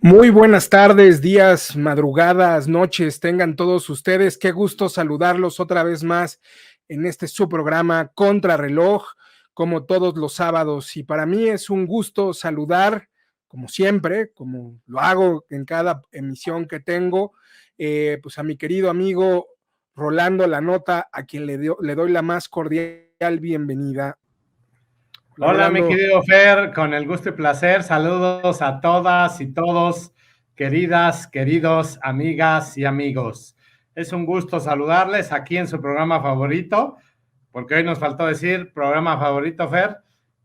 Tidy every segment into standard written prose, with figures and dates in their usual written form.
Muy buenas tardes, días, madrugadas, noches, tengan todos ustedes. Qué gusto saludarlos otra vez más en este su programa Contrarreloj, como todos los sábados. Y para mí es un gusto saludar, como siempre, como lo hago en cada emisión que tengo, pues a mi querido amigo Rolando La Nota, a quien le doy la más cordial bienvenida. Hola, mi Rolando. querido Fer, con el gusto y placer, saludos a todas y todos, queridas, queridos, amigas y amigos. Es un gusto saludarles aquí en su programa favorito, porque hoy nos faltó decir programa favorito, Fer.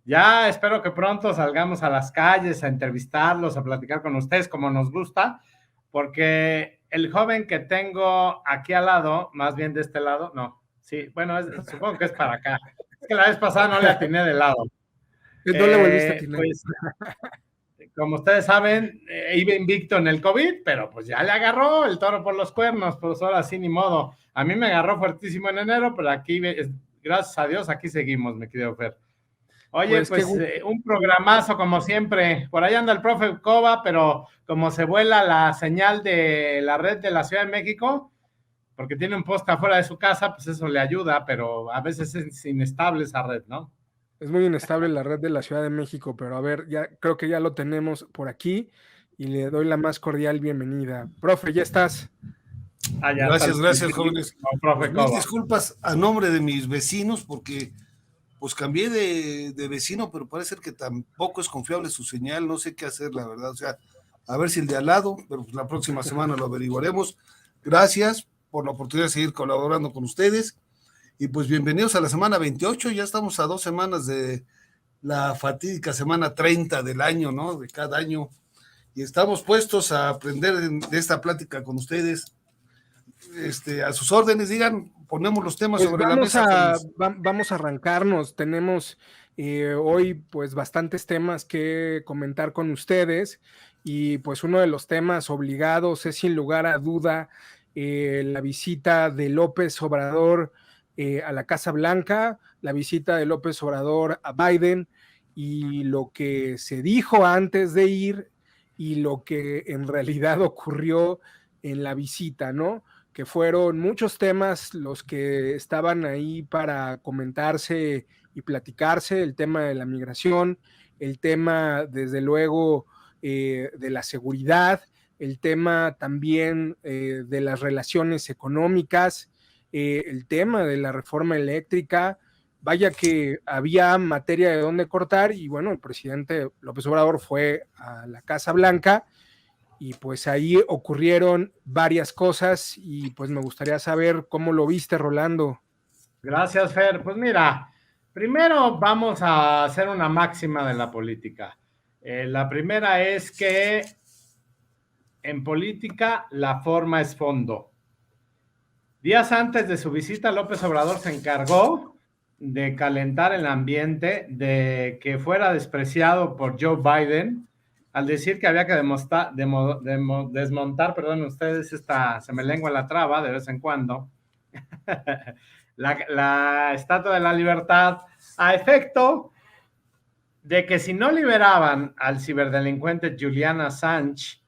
Ya espero que pronto salgamos a las calles a entrevistarlos, a platicar con ustedes como nos gusta, porque el joven que tengo aquí al lado, más bien de este lado, no, sí, bueno, supongo que es para acá. Es que la vez pasada no le atiné de lado. No le volviste a atinar. Pues, como ustedes saben, iba invicto en el COVID, pero pues ya le agarró el toro por los cuernos, pues ahora sí, ni modo. A mí me agarró fuertísimo en enero, pero aquí, gracias a Dios, aquí seguimos, mi querido Fer. Oye, pues un programazo como siempre. Por ahí anda el profe Cova, pero como se vuela la señal de la red de la Ciudad de México, porque tiene un poste afuera de su casa, pues eso le ayuda, pero a veces es inestable esa red, ¿no? Es muy inestable la red de la Ciudad de México, pero a ver, ya creo que ya lo tenemos por aquí y le doy la más cordial bienvenida. Profe, ¿ya estás? Gracias, jóvenes. Pues mil disculpas a nombre de mis vecinos porque pues cambié de vecino, pero parece que tampoco es confiable su señal, no sé qué hacer, la verdad. O sea, a ver si el de al lado, pero pues la próxima semana lo averiguaremos. Gracias por la oportunidad de seguir colaborando con ustedes. Y pues bienvenidos a la semana 28, ya estamos a 2 semanas de la fatídica semana 30 del año, ¿no? De cada año. Y estamos puestos a aprender de esta plática con ustedes. A sus órdenes, digan, ponemos los temas pues sobre la mesa. Vamos a arrancarnos. Tenemos hoy pues bastantes temas que comentar con ustedes y pues uno de los temas obligados es sin lugar a duda la visita de López Obrador a la Casa Blanca, la visita de López Obrador a Biden y lo que se dijo antes de ir y lo que en realidad ocurrió en la visita, ¿no? Que fueron muchos temas los que estaban ahí para comentarse y platicarse, el tema de la migración, el tema, desde luego, de la seguridad, el tema también de las relaciones económicas, el tema de la reforma eléctrica. Vaya que había materia de dónde cortar y bueno, el presidente López Obrador fue a la Casa Blanca y pues ahí ocurrieron varias cosas y pues me gustaría saber cómo lo viste, Rolando. Gracias, Fer. Pues mira, primero vamos a hacer una máxima de la política. La primera es que en política la forma es fondo. Días antes de su visita, López Obrador se encargó de calentar el ambiente, de que fuera despreciado por Joe Biden, al decir que había que desmontar, perdón ustedes, se me lengua la traba de vez en cuando, la Estatua de la Libertad, a efecto de que si no liberaban al ciberdelincuente Julian Assange,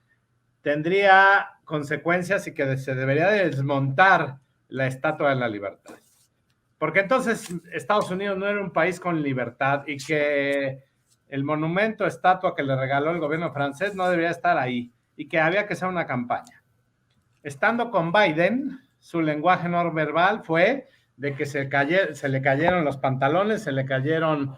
tendría consecuencias y que se debería desmontar la Estatua de la Libertad. Porque entonces Estados Unidos no era un país con libertad y que el monumento, estatua que le regaló el gobierno francés no debería estar ahí y que había que hacer una campaña. Estando con Biden, su lenguaje no verbal fue de que se le cayeron los pantalones, se le cayeron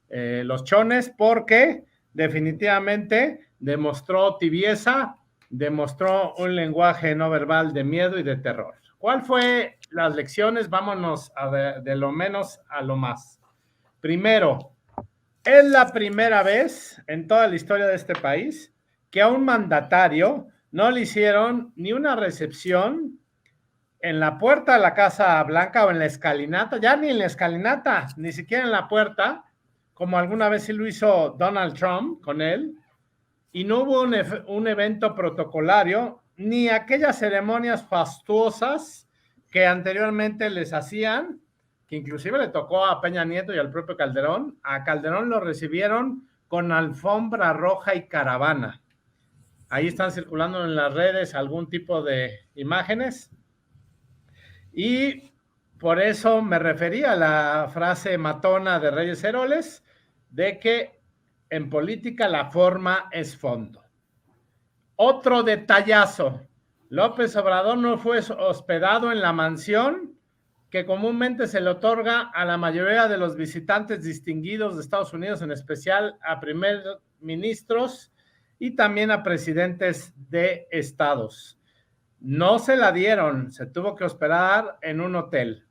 los chones, porque definitivamente demostró tibieza, demostró un lenguaje no verbal de miedo y de terror. ¿Cuál fue las lecciones? Vámonos de lo menos a lo más. Primero, es la primera vez en toda la historia de este país que a un mandatario no le hicieron ni una recepción en la puerta de la Casa Blanca o en la escalinata, ya ni en la escalinata, ni siquiera en la puerta, como alguna vez sí lo hizo Donald Trump con él, y no hubo un evento protocolario, ni aquellas ceremonias fastuosas que anteriormente les hacían, que inclusive le tocó a Peña Nieto y al propio Calderón. A Calderón lo recibieron con alfombra roja y caravana. Ahí están circulando en las redes algún tipo de imágenes. Y por eso me refería a la frase matona de Reyes Heroles, de que en política la forma es fondo. Otro detallazo. López Obrador no fue hospedado en la mansión que comúnmente se le otorga a la mayoría de los visitantes distinguidos de Estados Unidos, en especial a primeros ministros y también a presidentes de estados. No se la dieron, se tuvo que hospedar en un hotel.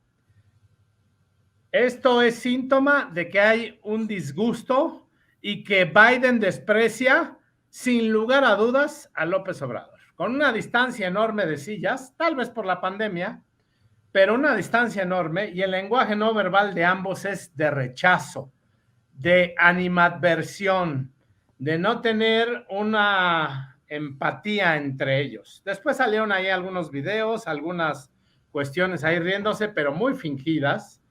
Esto es síntoma de que hay un disgusto y que Biden desprecia, sin lugar a dudas, a López Obrador. Con una distancia enorme de sillas, tal vez por la pandemia, pero una distancia enorme, y el lenguaje no verbal de ambos es de rechazo, de animadversión, de no tener una empatía entre ellos. Después salieron ahí algunos videos, algunas cuestiones ahí riéndose, pero muy fingidas.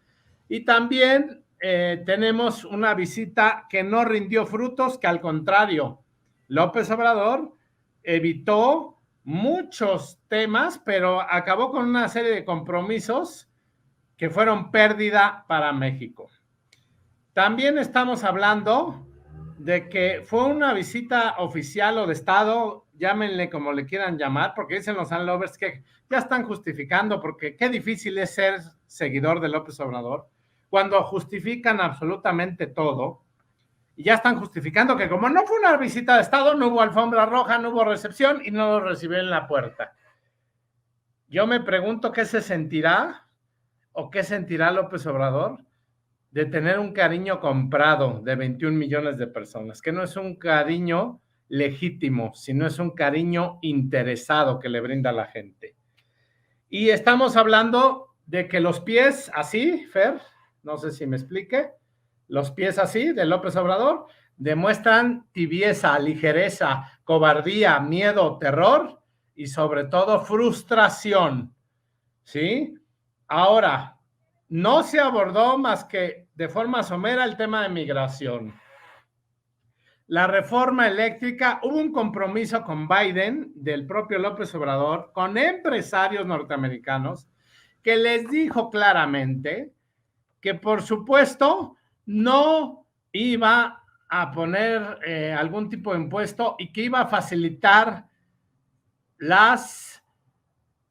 Y también tenemos una visita que no rindió frutos, que al contrario, López Obrador evitó muchos temas, pero acabó con una serie de compromisos que fueron pérdida para México. También estamos hablando de que fue una visita oficial o de Estado, llámenle como le quieran llamar, porque dicen los unlovers que ya están justificando, porque qué difícil es ser seguidor de López Obrador, cuando justifican absolutamente todo, y ya están justificando que como no fue una visita de Estado, no hubo alfombra roja, no hubo recepción y no lo recibió en la puerta. Yo me pregunto qué se sentirá o qué sentirá López Obrador de tener un cariño comprado de 21 millones de personas, que no es un cariño legítimo, sino es un cariño interesado que le brinda a la gente. Y estamos hablando de que los pies así, Fer, no sé si me explique, los pies así de López Obrador demuestran tibieza, ligereza, cobardía, miedo, terror y sobre todo frustración, ¿sí? Ahora, no se abordó más que de forma somera el tema de migración. La reforma eléctrica, hubo un compromiso con Biden, del propio López Obrador, con empresarios norteamericanos, que les dijo claramente que por supuesto no iba a poner algún tipo de impuesto y que iba a facilitar las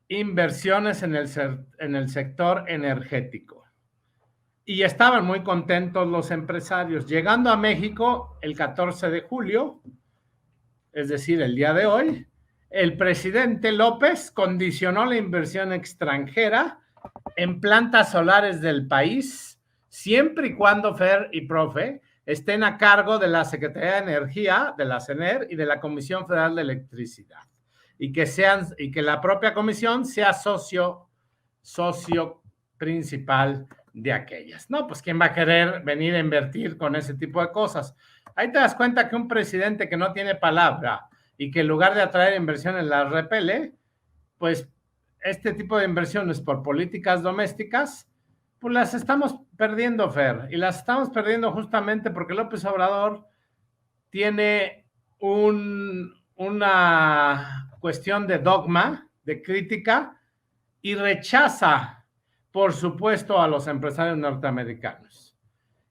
inversiones en el sector energético. Y estaban muy contentos los empresarios. Llegando a México el 14 de julio, es decir, el día de hoy, el presidente López condicionó la inversión extranjera en plantas solares del país, siempre y cuando Fer y Profe estén a cargo de la Secretaría de Energía, de la CENER y de la Comisión Federal de Electricidad, y que la propia comisión sea socio principal de aquellas. No, pues ¿quién va a querer venir a invertir con ese tipo de cosas? Ahí te das cuenta que un presidente que no tiene palabra y que en lugar de atraer inversiones las repele, pues este tipo de inversiones por políticas domésticas, pues las estamos perdiendo, Fer, y las estamos perdiendo justamente porque López Obrador tiene una cuestión de dogma, de crítica, y rechaza, por supuesto, a los empresarios norteamericanos.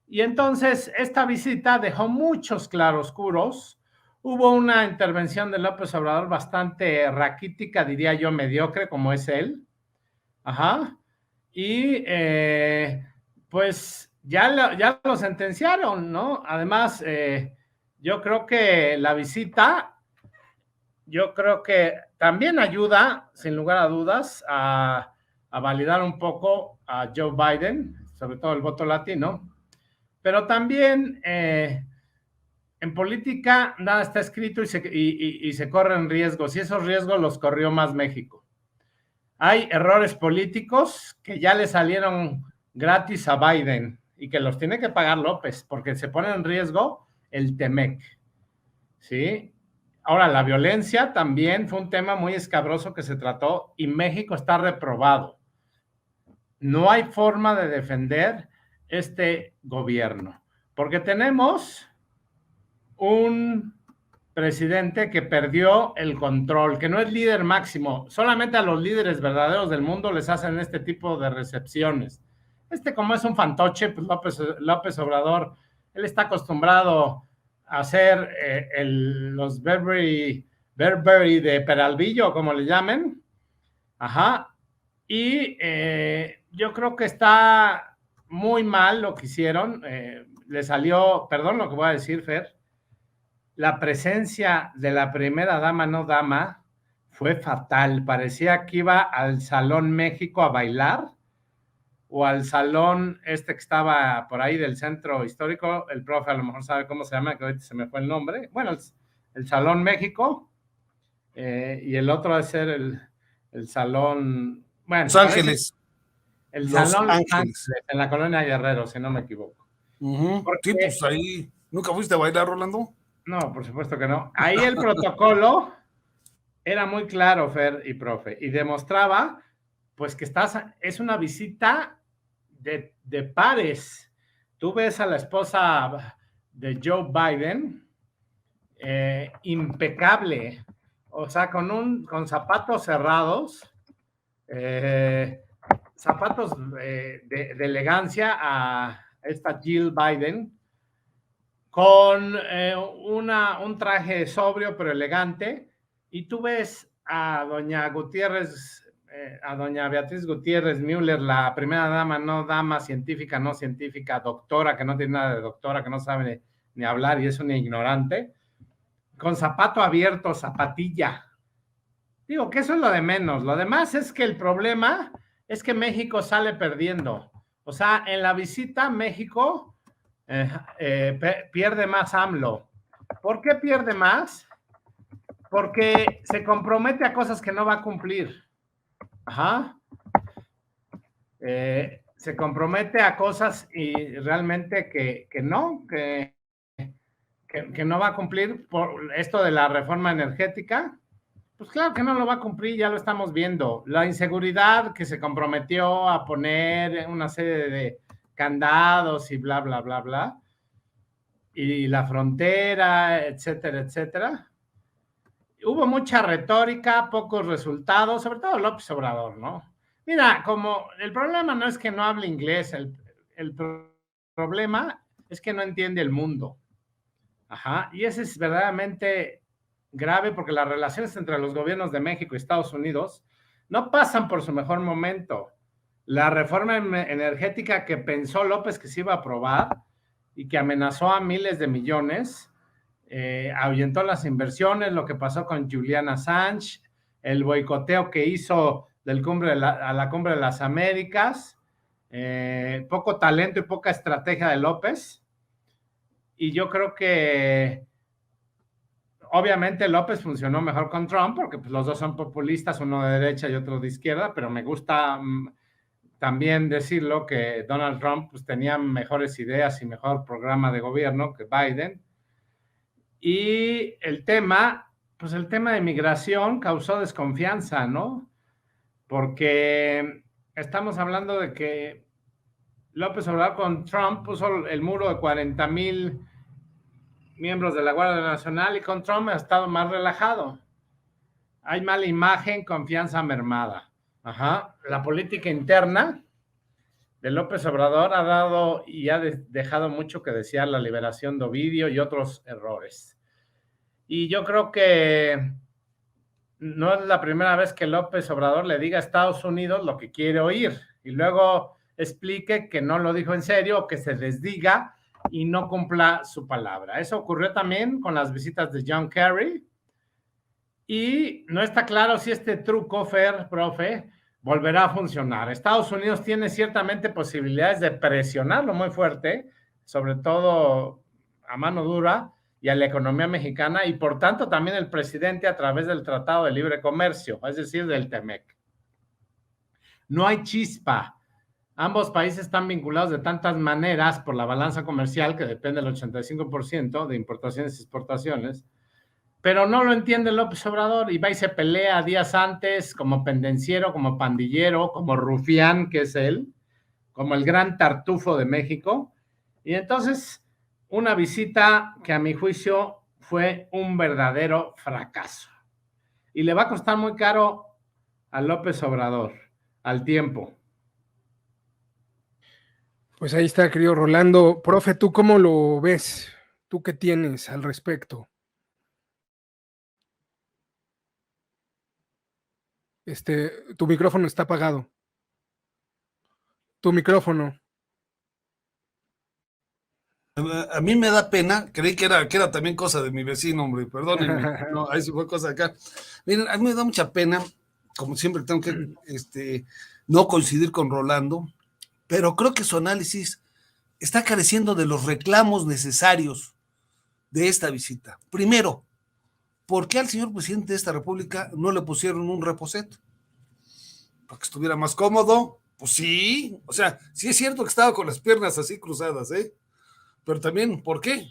Y entonces esta visita dejó muchos claroscuros. Hubo una intervención de López Obrador bastante raquítica, diría yo, mediocre, como es él. Ajá. Y pues ya lo sentenciaron, ¿no? Además, yo creo que la visita, yo creo que también ayuda, sin lugar a dudas, a validar un poco a Joe Biden, sobre todo el voto latino, pero también en política nada está escrito y se corren riesgos, y esos riesgos los corrió más México. Hay errores políticos que ya le salieron gratis a Biden y que los tiene que pagar López, porque se pone en riesgo el TEMEC, ¿sí? Ahora, la violencia también fue un tema muy escabroso que se trató y México está reprobado. No hay forma de defender este gobierno, porque tenemos un presidente que perdió el control, que no es líder máximo. Solamente a los líderes verdaderos del mundo les hacen este tipo de recepciones. Como es un fantoche, pues López Obrador, él está acostumbrado a hacer los Burberry de Peralvillo, como le llamen. Ajá. Y yo creo que está muy mal lo que hicieron. Le salió, perdón lo que voy a decir, Fer, la presencia de la primera dama, no dama, fue fatal. Parecía que iba al Salón México a bailar, o al salón que estaba por ahí del centro histórico. El profe a lo mejor sabe cómo se llama, que ahorita se me fue el nombre. Bueno, el Salón México, y el otro debe ser el Salón... Bueno, Los Ángeles. El Salón Los Ángeles, en la colonia Guerrero, si no me equivoco. Sí, pues ahí... ¿Nunca fuiste a bailar, Rolando? No, por supuesto que no. Ahí el protocolo era muy claro, Fer y profe, y demostraba pues que es una visita de pares. Tú ves a la esposa de Joe Biden, impecable, o sea, con zapatos cerrados, zapatos de elegancia a esta Jill Biden, con un traje sobrio pero elegante, y tú ves a doña Beatriz Gutiérrez Müller, la primera dama, no dama, científica, no científica, doctora, que no tiene nada de doctora, que no sabe ni hablar y es una ignorante, con zapato abierto, zapatilla. Digo que eso es lo de menos. Lo demás es que el problema es que México sale perdiendo. O sea, en la visita México pierde más AMLO. ¿Por qué pierde más? Porque se compromete a cosas que no va a cumplir. Ajá. Se compromete a cosas y realmente que no va a cumplir. Por esto de la reforma energética, pues claro que no lo va a cumplir, ya lo estamos viendo. La inseguridad, que se comprometió a poner una serie de candados y bla, bla, bla, bla, y la frontera, etcétera, etcétera. Hubo mucha retórica, pocos resultados, sobre todo López Obrador, ¿no? Mira, como el problema no es que no hable inglés, el problema es que no entiende el mundo. Ajá, y ese es verdaderamente grave, porque las relaciones entre los gobiernos de México y Estados Unidos no pasan por su mejor momento. La reforma energética que pensó López que se iba a aprobar y que amenazó a miles de millones, ahuyentó las inversiones, lo que pasó con Julian Assange, el boicoteo que hizo a la Cumbre de las Américas, poco talento y poca estrategia de López. Y yo creo que obviamente López funcionó mejor con Trump, porque pues, los dos son populistas, uno de derecha y otro de izquierda, pero me gusta también decirlo que Donald Trump pues, tenía mejores ideas y mejor programa de gobierno que Biden. Y el tema de migración causó desconfianza, ¿no? Porque estamos hablando de que López Obrador con Trump puso el muro de 40,000 miembros de la Guardia Nacional, y con Trump ha estado más relajado. Hay mala imagen, confianza mermada. Ajá. La política interna de López Obrador ha dado y ha dejado mucho que desear, la liberación de Ovidio y otros errores. Y yo creo que no es la primera vez que López Obrador le diga a Estados Unidos lo que quiere oír y luego explique que no lo dijo en serio, o que se desdiga y no cumpla su palabra. Eso ocurrió también con las visitas de John Kerry, y no está claro si este truco, Fer, profe, volverá a funcionar. Estados Unidos tiene ciertamente posibilidades de presionarlo muy fuerte, sobre todo a mano dura, y a la economía mexicana, y por tanto también el presidente a través del Tratado de Libre Comercio, es decir, del TEMEC. No hay chispa. Ambos países están vinculados de tantas maneras por la balanza comercial, que depende del 85% de importaciones y exportaciones, pero no lo entiende López Obrador, y va y se pelea días antes como pendenciero, como pandillero, como rufián, que es él, como el gran tartufo de México. Y entonces, una visita que a mi juicio fue un verdadero fracaso. Y le va a costar muy caro a López Obrador, al tiempo. Pues ahí está, querido Rolando. Profe, ¿tú cómo lo ves? ¿Tú qué tienes al respecto? Tu micrófono está apagado. Tu micrófono. A mí me da pena, creí que era también cosa de mi vecino, hombre, perdónenme, no, ahí sí fue cosa de acá. Miren, a mí me da mucha pena, como siempre tengo que no coincidir con Rolando, pero creo que su análisis está careciendo de los reclamos necesarios de esta visita. Primero, ¿por qué al señor presidente de esta república no le pusieron un reposet? Para que estuviera más cómodo. Pues sí, o sea, sí es cierto que estaba con las piernas así cruzadas, pero también, ¿por qué?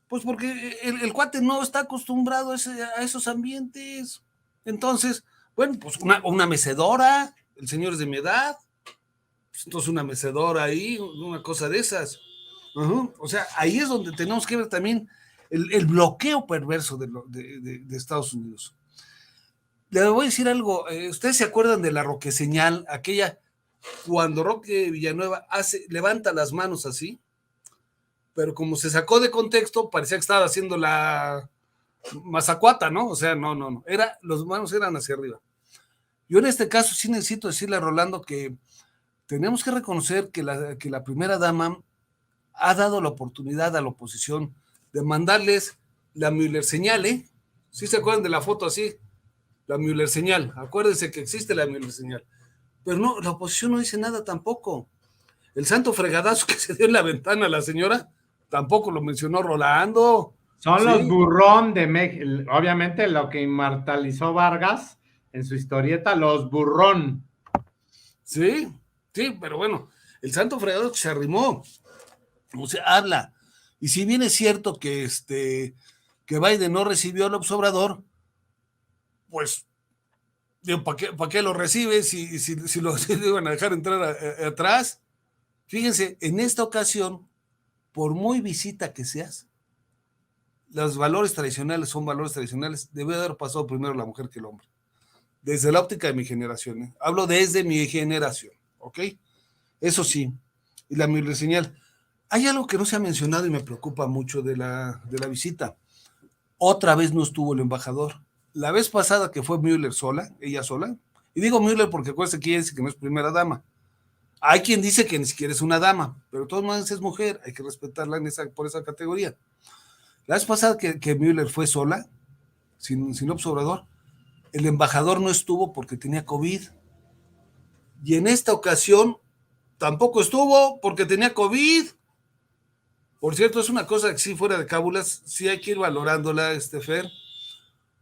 Pues porque el cuate no está acostumbrado a esos ambientes. Entonces, bueno, pues una mecedora, el señor es de mi edad, pues entonces una mecedora ahí, una cosa de esas. O sea, ahí es donde tenemos que ver también el bloqueo perverso de Estados Unidos. Le voy a decir algo, ¿ustedes se acuerdan de la Roque señal, aquella cuando Roque Villanueva levanta las manos así? Pero como se sacó de contexto, parecía que estaba haciendo la mazacuata, ¿no? O sea, no, los manos eran hacia arriba. Yo en este caso sí necesito decirle a Rolando que tenemos que reconocer que la primera dama ha dado la oportunidad a la oposición de mandarles la Müller señal, ¿eh? ¿Sí se acuerdan de la foto así? La Müller señal, acuérdense que existe la Müller señal. Pero no, la oposición no dice nada tampoco. El santo fregadazo que se dio en la ventana a la señora, tampoco lo mencionó Rolando. Son ¿sí? Los burrón de México, obviamente lo que inmortalizó Vargas en su historieta, los burrón. Sí, pero bueno, el santo fregadazo que se arrimó, o sea, habla. Y si bien es cierto que Biden no recibió al Obrador, pues, ¿para qué lo recibe si lo iban a dejar entrar atrás? Fíjense, en esta ocasión, por muy visita que seas, los valores tradicionales son valores tradicionales. Debe haber pasado primero la mujer que el hombre. Desde la óptica de mi generación, ¿eh? Hablo desde mi generación, ¿ok? Eso sí. Y la Müller señal. Hay algo que no se ha mencionado y me preocupa mucho de la visita. Otra vez no estuvo el embajador. La vez pasada que fue Müller ella sola, y digo Müller porque acuérdense que ella dice que no es primera dama. Hay quien dice que ni siquiera es una dama, pero de todas maneras es mujer, hay que respetarla por esa categoría. La vez pasada que Müller fue sola, sin Obrador, el embajador no estuvo porque tenía COVID. Y en esta ocasión tampoco estuvo porque tenía COVID. Por cierto, es una cosa que sí, fuera de cábulas, sí hay que ir valorándola, Fer,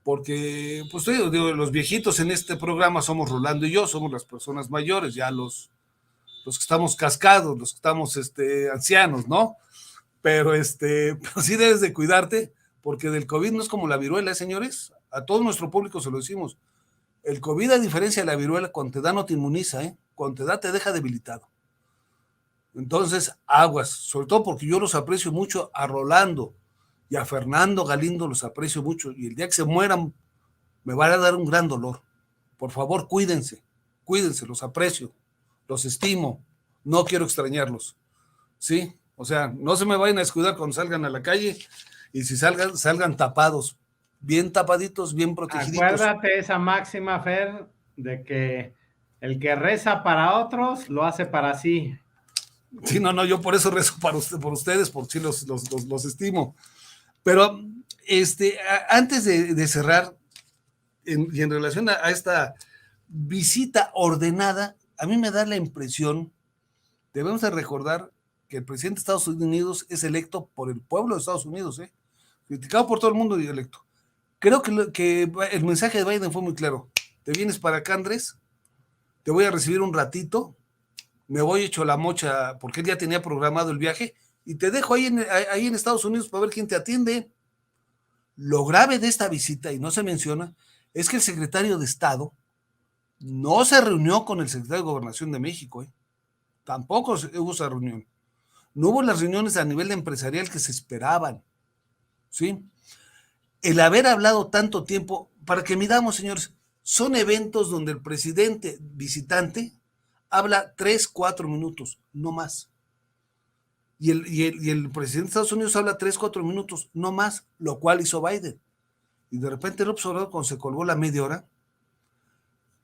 porque, pues digo, los viejitos en este programa somos Rolando y yo, somos las personas mayores, ya los que estamos cascados, los que estamos ancianos, ¿no? Pero sí debes de cuidarte, porque del COVID no es como la viruela, señores. A todo nuestro público se lo decimos. El COVID, a diferencia de la viruela, cuando te da no te inmuniza, cuando te da te deja debilitado. Entonces, aguas, sobre todo porque yo los aprecio mucho a Rolando y a Fernando Galindo, los aprecio mucho, y el día que se mueran me van a dar un gran dolor. Por favor, cuídense, los aprecio, los estimo, no quiero extrañarlos, ¿sí? O sea, no se me vayan a descuidar cuando salgan a la calle, y si salgan tapados, bien tapaditos, bien protegiditos. Acuérdate esa máxima, Fer, de que el que reza para otros, lo hace para sí. Sí, no, yo por eso rezo por ustedes, porque sí los estimo. Pero, antes de cerrar, y en relación a esta visita ordenada, a mí me da la impresión, debemos de recordar que el presidente de Estados Unidos es electo por el pueblo de Estados Unidos, criticado por todo el mundo y electo. Creo que el mensaje de Biden fue muy claro. Te vienes para acá, Andrés, te voy a recibir un ratito, me voy hecho la mocha, porque él ya tenía programado el viaje, y te dejo ahí en Estados Unidos para ver quién te atiende. Lo grave de esta visita, y no se menciona, es que el secretario de Estado no se reunió con el secretario de Gobernación de México, tampoco hubo esa reunión. No hubo las reuniones a nivel empresarial que se esperaban. ¿sí? El haber hablado tanto tiempo, para que midamos, señores, son eventos donde el presidente visitante habla 3, 4 minutos, no más. Y el presidente de Estados Unidos habla 3, 4 minutos, no más, lo cual hizo Biden. Y de repente López Obrador, cuando se colgó la media hora,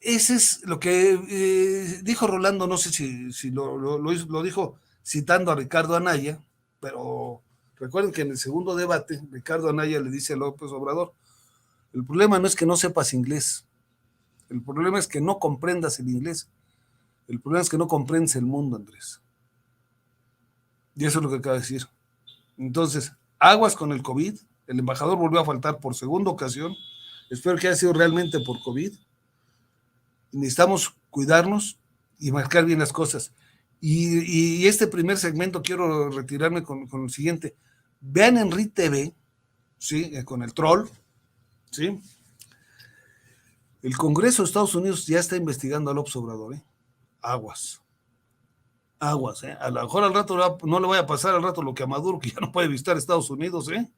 ese es lo que dijo Rolando, no sé si lo dijo citando a Ricardo Anaya, pero recuerden que en el segundo debate, Ricardo Anaya le dice a López Obrador, el problema no es que no sepas inglés, el problema es que no comprendas el inglés, el problema es que no comprendes el mundo, Andrés. Y eso es lo que acaba de decir. Entonces, aguas con el COVID, el embajador volvió a faltar por segunda ocasión, espero que haya sido realmente por COVID, necesitamos cuidarnos y marcar bien las cosas. Y este primer segmento quiero retirarme con el siguiente. Vean en RIT TV, ¿sí? Con el troll, ¿sí? El Congreso de Estados Unidos ya está investigando a López Obrador, ¿eh? Aguas, ¿eh? A lo mejor al rato no le vaya a pasar al rato lo que a Maduro, que ya no puede visitar Estados Unidos, ¿eh?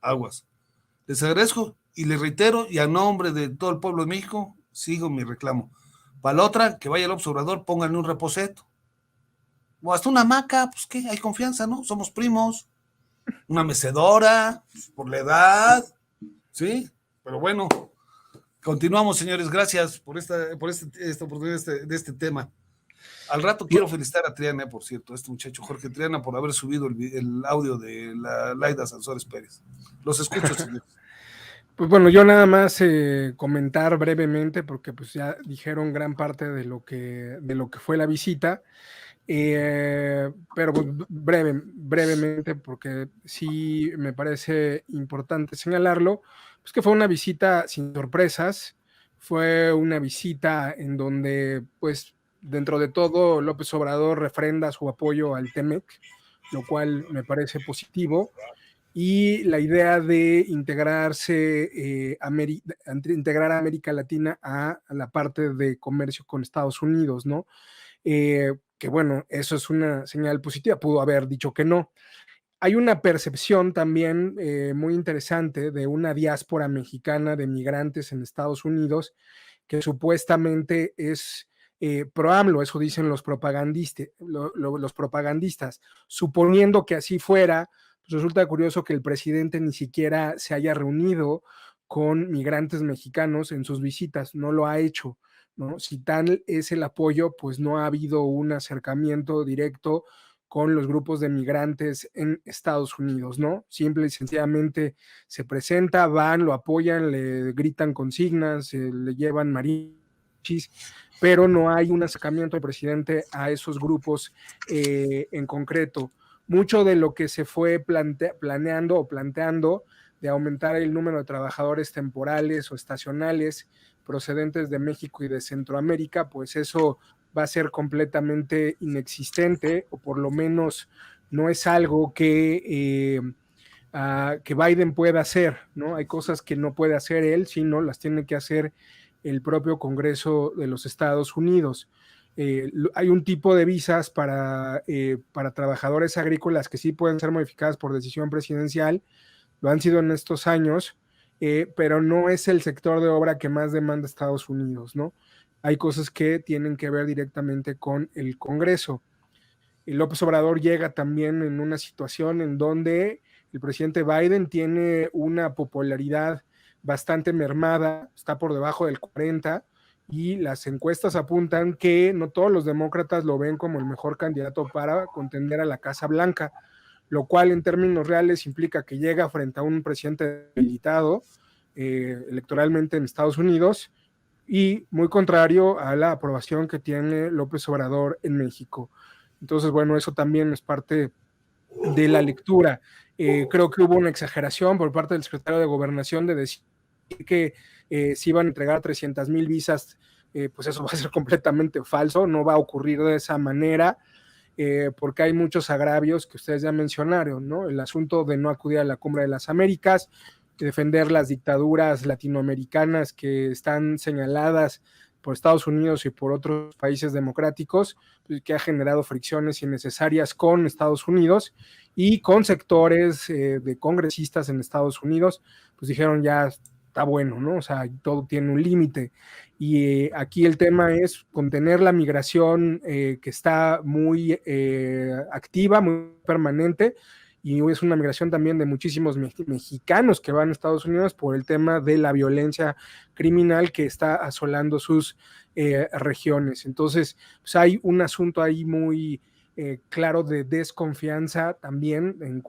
Aguas. Les agradezco y les reitero, y a nombre de todo el pueblo de México, sigo mi reclamo. Para la otra, que vaya el observador, pónganle un reposeto. O hasta una hamaca, pues qué, hay confianza, ¿no? Somos primos. Una mecedora, por la edad, ¿sí? Pero bueno, continuamos, señores. Gracias por esta oportunidad de este tema. Al rato quiero felicitar a Triana, por cierto, a este muchacho Jorge Triana, por haber subido el audio de la Laida Sansores Pérez. Los escucho, señores. Pues bueno, yo nada más comentar brevemente, porque pues ya dijeron gran parte de lo que fue la visita, pero pues brevemente, porque sí me parece importante señalarlo, pues que fue una visita sin sorpresas, fue una visita en donde pues dentro de todo López Obrador refrenda su apoyo al TEMEC, lo cual me parece positivo. Y la idea de integrarse, integrar a América Latina a la parte de comercio con Estados Unidos, ¿no? Que bueno, eso es una señal positiva, pudo haber dicho que no. Hay una percepción también muy interesante de una diáspora mexicana de migrantes en Estados Unidos que supuestamente es pro AMLO, eso dicen los propagandistas, suponiendo que así fuera. Resulta curioso que el presidente ni siquiera se haya reunido con migrantes mexicanos en sus visitas, no lo ha hecho, ¿no? Si tal es el apoyo, pues no ha habido un acercamiento directo con los grupos de migrantes en Estados Unidos, ¿no? Simple y sencillamente se presenta, van, lo apoyan, le gritan consignas, le llevan mariachis, pero no hay un acercamiento del presidente a esos grupos en concreto. Mucho de lo que se fue planteando de aumentar el número de trabajadores temporales o estacionales procedentes de México y de Centroamérica, pues eso va a ser completamente inexistente, o por lo menos no es algo que Biden pueda hacer, ¿no? Hay cosas que no puede hacer él, sino las tiene que hacer el propio Congreso de los Estados Unidos. Hay un tipo de visas para trabajadores agrícolas que sí pueden ser modificadas por decisión presidencial, lo han sido en estos años, pero no es el sector de obra que más demanda Estados Unidos, ¿no? Hay cosas que tienen que ver directamente con el Congreso. López Obrador llega también en una situación en donde el presidente Biden tiene una popularidad bastante mermada, está por debajo del 40%, y las encuestas apuntan que no todos los demócratas lo ven como el mejor candidato para contender a la Casa Blanca, lo cual en términos reales implica que llega frente a un presidente debilitado electoralmente en Estados Unidos, y muy contrario a la aprobación que tiene López Obrador en México. Entonces, bueno, eso también es parte de la lectura. Creo que hubo una exageración por parte del secretario de Gobernación de decir que se iban a entregar 300,000 visas, pues eso va a ser completamente falso, no va a ocurrir de esa manera, porque hay muchos agravios que ustedes ya mencionaron, ¿no? El asunto de no acudir a la Cumbre de las Américas, defender las dictaduras latinoamericanas que están señaladas por Estados Unidos y por otros países democráticos, pues, que ha generado fricciones innecesarias con Estados Unidos y con sectores de congresistas en Estados Unidos, pues dijeron ya está bueno, ¿no? O sea, todo tiene un límite. Y aquí el tema es contener la migración que está muy activa, muy permanente, y es una migración también de muchísimos mexicanos que van a Estados Unidos por el tema de la violencia criminal que está asolando sus regiones. Entonces, pues hay un asunto ahí muy claro de desconfianza también en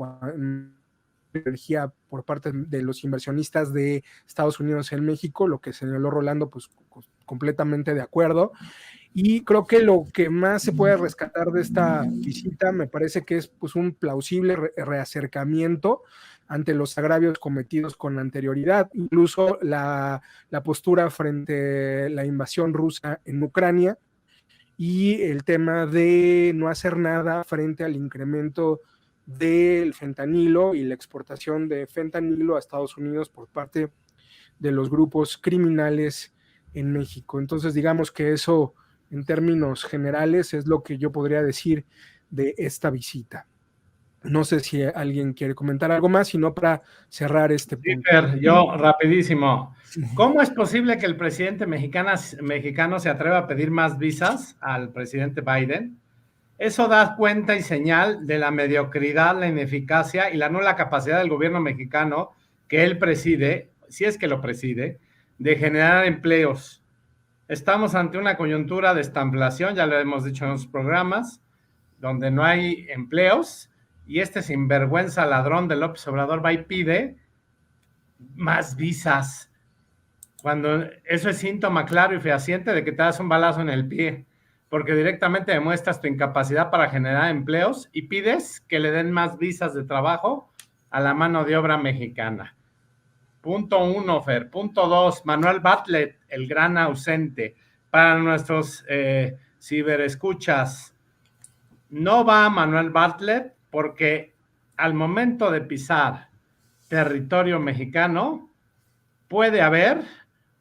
energía por parte de los inversionistas de Estados Unidos en México, lo que señaló Rolando, pues completamente de acuerdo. Y creo que lo que más se puede rescatar de esta visita me parece que es pues un plausible reacercamiento ante los agravios cometidos con anterioridad, incluso la postura frente a la invasión rusa en Ucrania y el tema de no hacer nada frente al incremento del fentanilo y la exportación de fentanilo a Estados Unidos por parte de los grupos criminales en México. Entonces, digamos que eso, en términos generales, es lo que yo podría decir de esta visita. No sé si alguien quiere comentar algo más, sino para cerrar este punto. Yo, rapidísimo. ¿Cómo es posible que el presidente mexicano se atreva a pedir más visas al presidente Biden? Eso da cuenta y señal de la mediocridad, la ineficacia y la nula capacidad del gobierno mexicano que él preside, si es que lo preside, de generar empleos. Estamos ante una coyuntura de estanflación, ya lo hemos dicho en los programas, donde no hay empleos, y este sinvergüenza ladrón de López Obrador va y pide más visas, cuando eso es síntoma claro y fehaciente de que te das un balazo en el pie, porque directamente demuestras tu incapacidad para generar empleos y pides que le den más visas de trabajo a la mano de obra mexicana. Punto 1, Fer. Punto 2, Manuel Bartlett, el gran ausente. Para nuestros ciberescuchas, no va Manuel Bartlett porque al momento de pisar territorio mexicano puede haber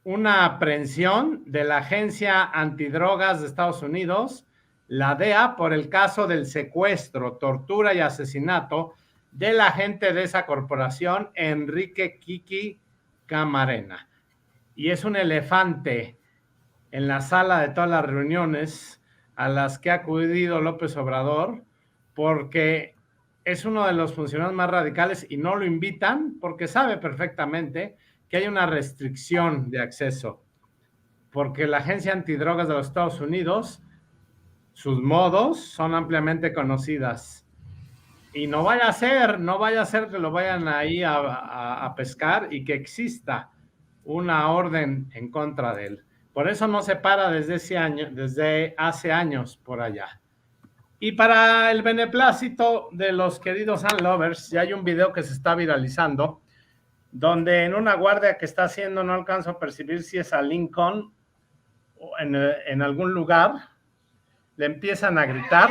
una aprehensión de la Agencia Antidrogas de Estados Unidos, la DEA, por el caso del secuestro, tortura y asesinato del agente de esa corporación, Enrique Kiki Camarena. Y es un elefante en la sala de todas las reuniones a las que ha acudido López Obrador, porque es uno de los funcionarios más radicales y no lo invitan porque sabe perfectamente que hay una restricción de acceso, porque la Agencia Antidrogas de los Estados Unidos, sus modos son ampliamente conocidas. Y no vaya a ser que lo vayan ahí a pescar y que exista una orden en contra de él. Por eso no se para desde hace años por allá. Y para el beneplácito de los queridos Unlovers, ya hay un video que se está viralizando, donde en una guardia que está haciendo, no alcanzo a percibir si es a Lincoln o en algún lugar, le empiezan a gritar.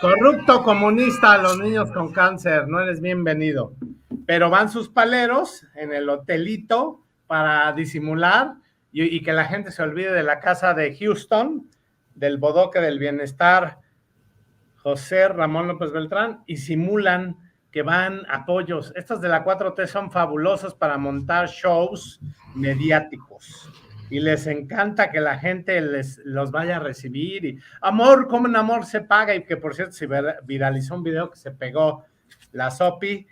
Corrupto, comunista, a los niños con cáncer, no eres bienvenido. Pero van sus paleros en el hotelito para disimular y que la gente se olvide de la casa de Houston, del bodoque del bienestar José Ramón López Beltrán, y simulan que van apoyos. Estos de la 4T son fabulosos para montar shows mediáticos. Y les encanta que la gente los vaya a recibir. Y amor, como en amor se paga. Y que por cierto se viralizó un video que se pegó la Sopi,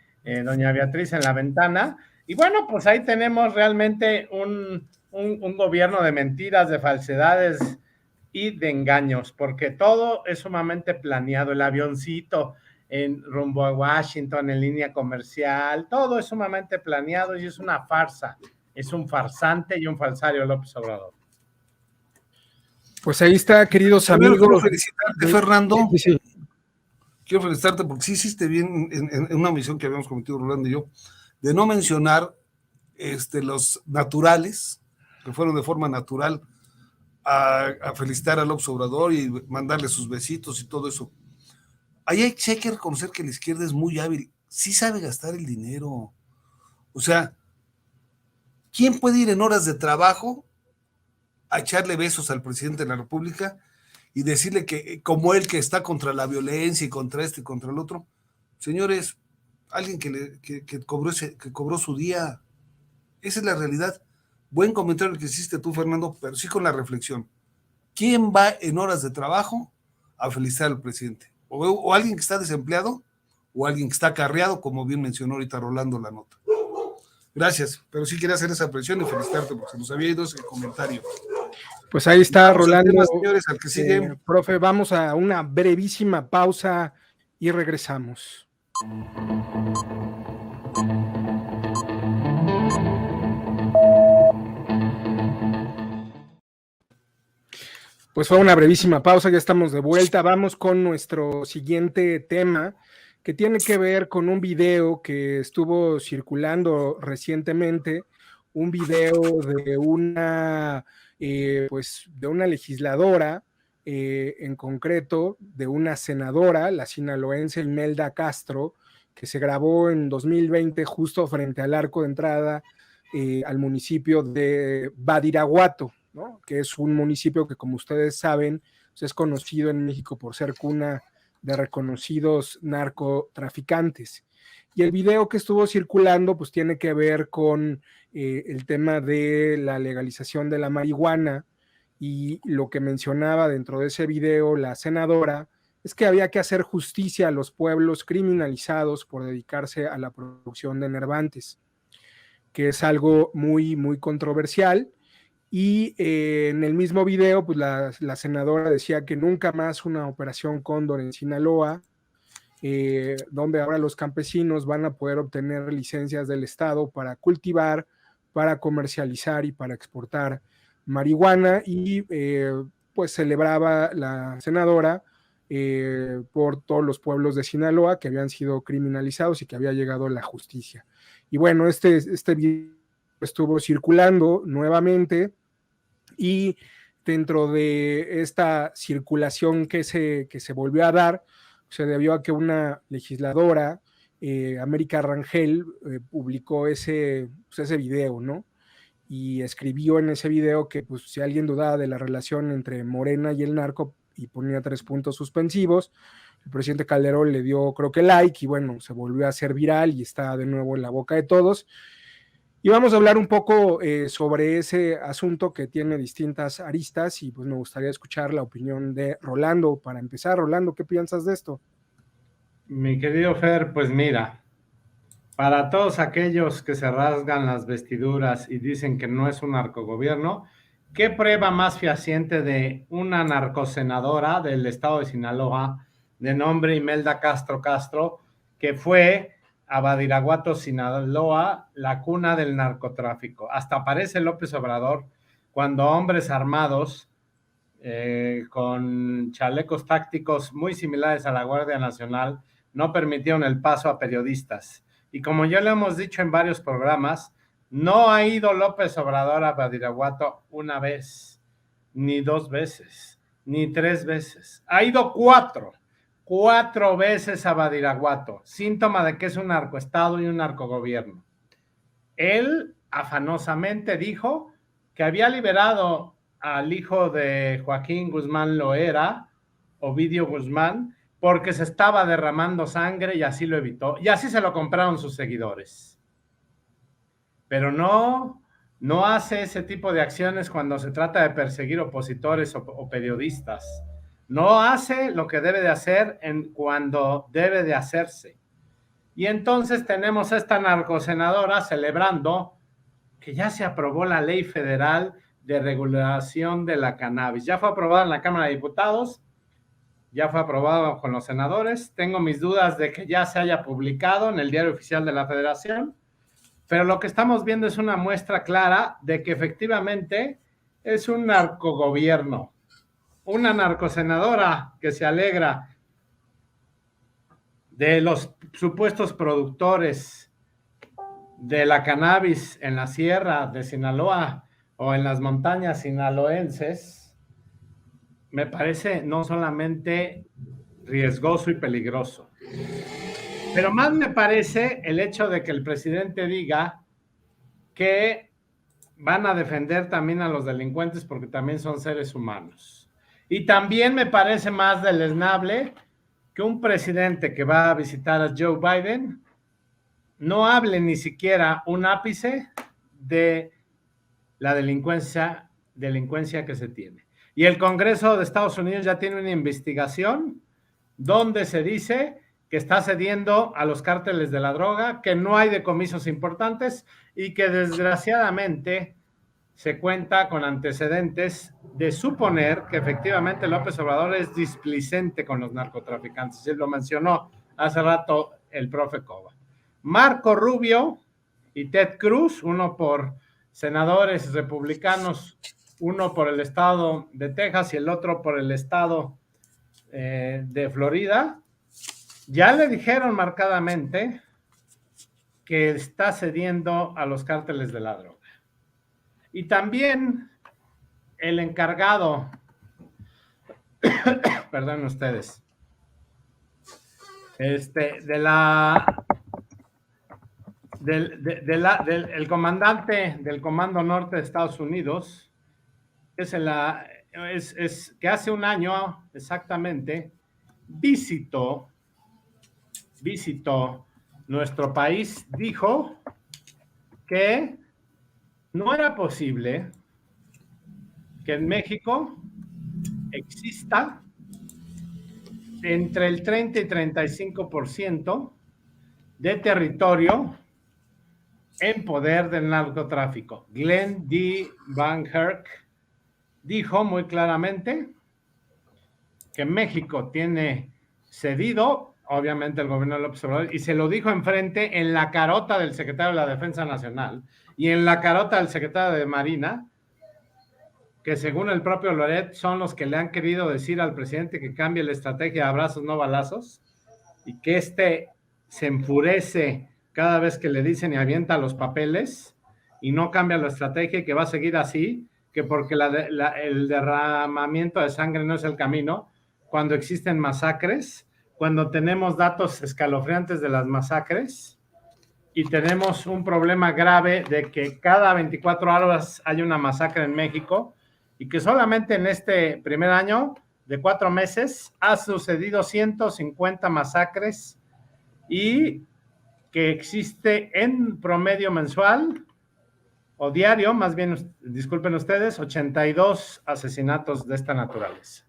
doña Beatriz en la ventana. Y bueno, pues ahí tenemos realmente un gobierno de mentiras, de falsedades y de engaños, porque todo es sumamente planeado. El avioncito en rumbo a Washington, en línea comercial, todo es sumamente planeado y es una farsa. Es un farsante y un falsario López Obrador. Pues ahí está, queridos amigos. Quiero felicitarte, Fernando. Sí. Quiero felicitarte porque sí hiciste bien en una misión que habíamos cometido Rolando y yo, de no mencionar los naturales que fueron de forma natural a felicitar al López Obrador y mandarle sus besitos y todo eso. Ahí hay que reconocer que la izquierda es muy hábil, sí sabe gastar el dinero. O sea, ¿quién puede ir en horas de trabajo a echarle besos al presidente de la República y decirle que, como él, que está contra la violencia y contra este y contra el otro? Señores, alguien que cobró su día. Esa es la realidad. Buen comentario el que hiciste tú, Fernando, pero sí con la reflexión. ¿Quién va en horas de trabajo a felicitar al presidente? O alguien que está desempleado, o alguien que está acarreado, como bien mencionó ahorita Rolando la nota. Gracias, pero sí quería hacer esa presión y felicitarte, porque se nos había ido ese comentario. Pues ahí está, Rolando. Tema, señores, al que sigue. Profe, vamos a una brevísima pausa y regresamos. Pues fue una brevísima pausa, ya estamos de vuelta. Vamos con nuestro siguiente tema, que tiene que ver con un video que estuvo circulando recientemente, un video de una legisladora, en concreto de una senadora, la sinaloense Imelda Castro, que se grabó en 2020 justo frente al arco de entrada al municipio de Badiraguato, ¿no? Que es un municipio que, como ustedes saben, pues es conocido en México por ser cuna de reconocidos narcotraficantes. Y el video que estuvo circulando pues tiene que ver con el tema de la legalización de la marihuana, y lo que mencionaba dentro de ese video la senadora es que había que hacer justicia a los pueblos criminalizados por dedicarse a la producción de enervantes, que es algo muy, muy controversial. Y en el mismo video, pues la senadora decía que nunca más una operación Cóndor en Sinaloa, donde ahora los campesinos van a poder obtener licencias del Estado para cultivar, para comercializar y para exportar marihuana. Y pues celebraba la senadora por todos los pueblos de Sinaloa que habían sido criminalizados y que había llegado la justicia. Y bueno, este video estuvo circulando nuevamente, y dentro de esta circulación que se volvió a dar, se debió a que una legisladora, América Rangel, publicó ese video, ¿no? Y escribió en ese video que pues, si alguien dudaba de la relación entre Morena y el narco, y ponía 3 puntos suspensivos, el presidente Calderón le dio, creo que like, y bueno, se volvió a hacer viral y está de nuevo en la boca de todos. Y vamos a hablar un poco sobre ese asunto que tiene distintas aristas, y pues me gustaría escuchar la opinión de Rolando. Para empezar, Rolando, ¿qué piensas de esto? Mi querido Fer, pues mira, para todos aquellos que se rasgan las vestiduras y dicen que no es un narcogobierno, ¿qué prueba más fehaciente de una narcosenadora del estado de Sinaloa, de nombre Imelda Castro, que fue a Badiraguato, Sinaloa, la cuna del narcotráfico? Hasta aparece López Obrador cuando hombres armados con chalecos tácticos muy similares a la Guardia Nacional no permitieron el paso a periodistas. Y como ya lo hemos dicho en varios programas, no ha ido López Obrador a Badiraguato una vez, ni 2 veces, ni 3 veces. Ha ido 4 veces a Badiraguato, síntoma de que es un narcoestado y un narcogobierno. Él afanosamente dijo que había liberado al hijo de Joaquín Guzmán Loera, Ovidio Guzmán, porque se estaba derramando sangre, y así lo evitó, y así se lo compraron sus seguidores. Pero no hace ese tipo de acciones cuando se trata de perseguir opositores o periodistas. No hace lo que debe de hacer cuando debe de hacerse. Y entonces tenemos a esta narcosenadora celebrando que ya se aprobó la ley federal de regulación de la cannabis. Ya fue aprobada en la Cámara de Diputados, ya fue aprobado con los senadores. Tengo mis dudas de que ya se haya publicado en el Diario Oficial de la Federación, pero lo que estamos viendo es una muestra clara de que efectivamente es un narcogobierno. Una narcosenadora que se alegra de los supuestos productores de la cannabis en la sierra de Sinaloa, o en las montañas sinaloenses, me parece no solamente riesgoso y peligroso, pero más me parece el hecho de que el presidente diga que van a defender también a los delincuentes porque también son seres humanos. Y también me parece más deleznable que un presidente que va a visitar a Joe Biden no hable ni siquiera un ápice de la delincuencia que se tiene. Y el Congreso de Estados Unidos ya tiene una investigación donde se dice que está cediendo a los cárteles de la droga, que no hay decomisos importantes y que desgraciadamente se cuenta con antecedentes de suponer que efectivamente López Obrador es displicente con los narcotraficantes. Él lo mencionó hace rato el profe Cova. Marco Rubio y Ted Cruz, uno por senadores republicanos, uno por el estado de Texas y el otro por el estado de Florida, ya le dijeron marcadamente que está cediendo a los cárteles de la droga. Y también el encargado, perdón ustedes, del comandante del Comando Norte de Estados Unidos, que hace un año exactamente visitó nuestro país, dijo que no era posible que en México exista entre el 30 y 35% de territorio en poder del narcotráfico. Glenn D. Van Herk dijo muy claramente que México tiene cedido, obviamente, el gobierno de López Obrador, y se lo dijo enfrente en la carota del secretario de la Defensa Nacional y en la carota del secretario de Marina, que según el propio Loret son los que le han querido decir al presidente que cambie la estrategia de abrazos no balazos y que se enfurece cada vez que le dicen y avienta los papeles y no cambia la estrategia y que va a seguir así, que porque el derramamiento de sangre no es el camino, cuando existen masacres, cuando tenemos datos escalofriantes de las masacres y tenemos un problema grave de que cada 24 horas hay una masacre en México y que solamente en este primer año de 4 meses ha sucedido 150 masacres y que existe en promedio mensual o diario, más bien, disculpen ustedes, 82 asesinatos de esta naturaleza.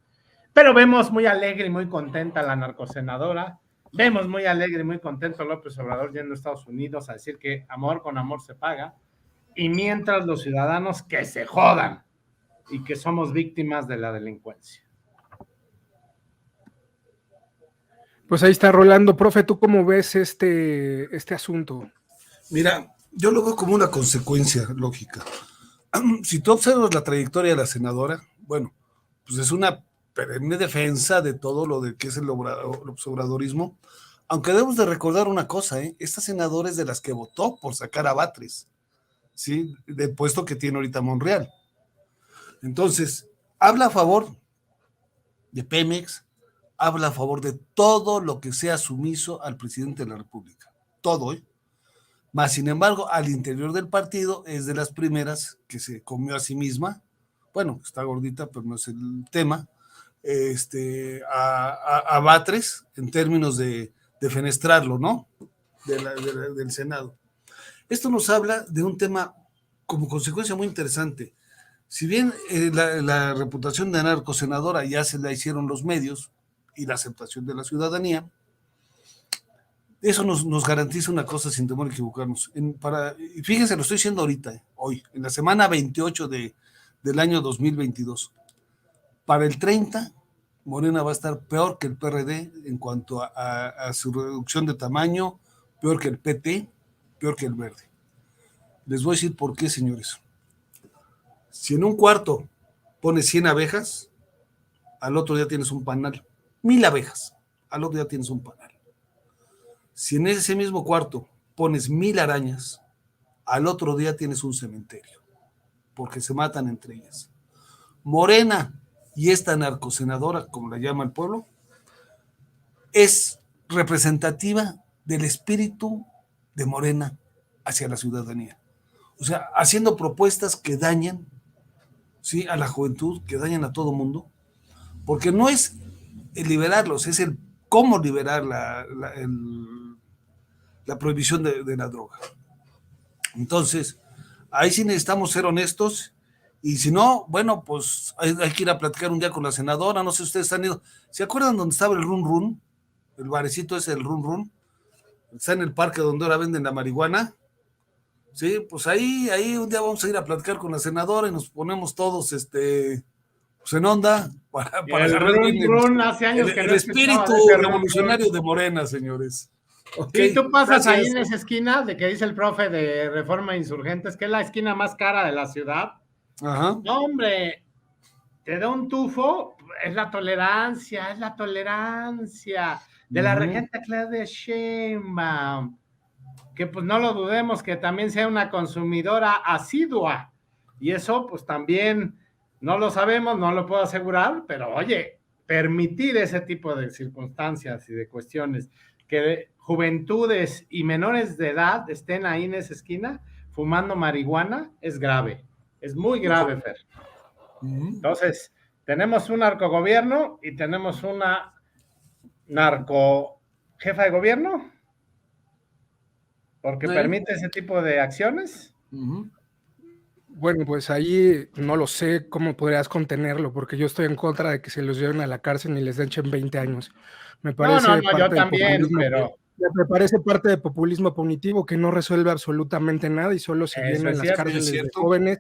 Pero vemos muy alegre y muy contenta a la narcosenadora, vemos muy alegre y muy contento a López Obrador yendo a Estados Unidos a decir que amor con amor se paga, y mientras los ciudadanos que se jodan y que somos víctimas de la delincuencia. Pues ahí está Rolando. Profe, ¿tú cómo ves este asunto? Mira, yo lo veo como una consecuencia lógica. Si tú observas la trayectoria de la senadora, bueno, pues es una perenne defensa de todo lo de que es el obradorismo, aunque debemos de recordar una cosa, esta senadora es de las que votó por sacar a Batres, ¿sí? Del puesto que tiene ahorita Monreal. Entonces, habla a favor de Pemex, habla a favor de todo lo que sea sumiso al presidente de la República. Todo, Más, sin embargo, al interior del partido es de las primeras que se comió a sí misma. Bueno, está gordita, pero no es el tema. A Batres en términos de fenestrarlo, ¿no? Del Senado. Esto nos habla de un tema como consecuencia muy interesante. Si bien la reputación de narcosenadora ya se la hicieron los medios y la aceptación de la ciudadanía, eso nos garantiza una cosa sin temor a equivocarnos. Fíjense, lo estoy diciendo ahorita, hoy, en la semana 28 del año 2022. Para el 30, Morena va a estar peor que el PRD en cuanto a su reducción de tamaño, peor que el PT, peor que el Verde. Les voy a decir por qué, señores. Si en un cuarto pones 100 abejas, al otro día tienes un panal. 1000 abejas, al otro día tienes un panal. Si en ese mismo cuarto pones 1000 arañas, al otro día tienes un cementerio. porque se matan entre ellas. Morena y esta narcosenadora, como la llama el pueblo, es representativa del espíritu de Morena hacia la ciudadanía. O sea, haciendo propuestas que dañan, ¿sí?, a la juventud, que dañan a todo mundo, porque no es el liberarlos, es el cómo liberar la prohibición de la droga. Entonces, ahí sí necesitamos ser honestos, y si no, bueno, pues hay que ir a platicar un día con la senadora. No sé si ustedes han ido, ¿se acuerdan donde estaba el Run Run? El barecito ese, el Run Run, está en el parque donde ahora venden la marihuana. Sí, pues ahí un día vamos a ir a platicar con la senadora y nos ponemos todos pues en onda para agarrar bien hace años que el espíritu revolucionario de Morena, señores. Okay. Sí, tú pasas ahí en esa esquina de que dice el profe de Reforma Insurgentes, que es la esquina más cara de la ciudad. Ajá. No, hombre, te da un tufo, es la tolerancia de la regente Claudia Sheinbaum, que pues no lo dudemos que también sea una consumidora asidua, y eso pues también no lo sabemos, no lo puedo asegurar, pero oye, permitir ese tipo de circunstancias y de cuestiones, que juventudes y menores de edad estén ahí en esa esquina fumando marihuana, es grave, es muy grave, Fer. Entonces, tenemos un narcogobierno y tenemos una narco jefa de gobierno, porque permite ese tipo de acciones. Bueno, pues ahí no lo sé cómo podrías contenerlo, porque yo estoy en contra de que se los lleven a la cárcel y les echen 20 años. Me parece yo también, pero... Me parece parte de populismo punitivo que no resuelve absolutamente nada y solo se llenan las cárceles de jóvenes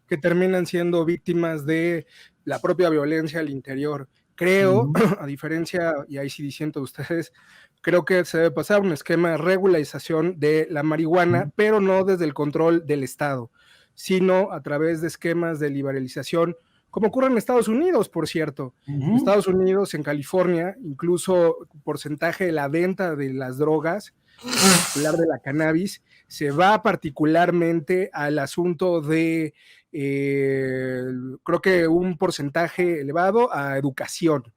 que terminan siendo víctimas de la propia violencia al interior. Creo, a diferencia, y ahí sí disiento de ustedes, creo que se debe pasar un esquema de regularización de la marihuana, pero no desde el control del Estado, sino a través de esquemas de liberalización, como ocurre en Estados Unidos, por cierto. En Estados Unidos, en California, incluso el porcentaje de la venta de las drogas, en particular de la cannabis, se va particularmente al asunto de, creo que un porcentaje elevado a educación.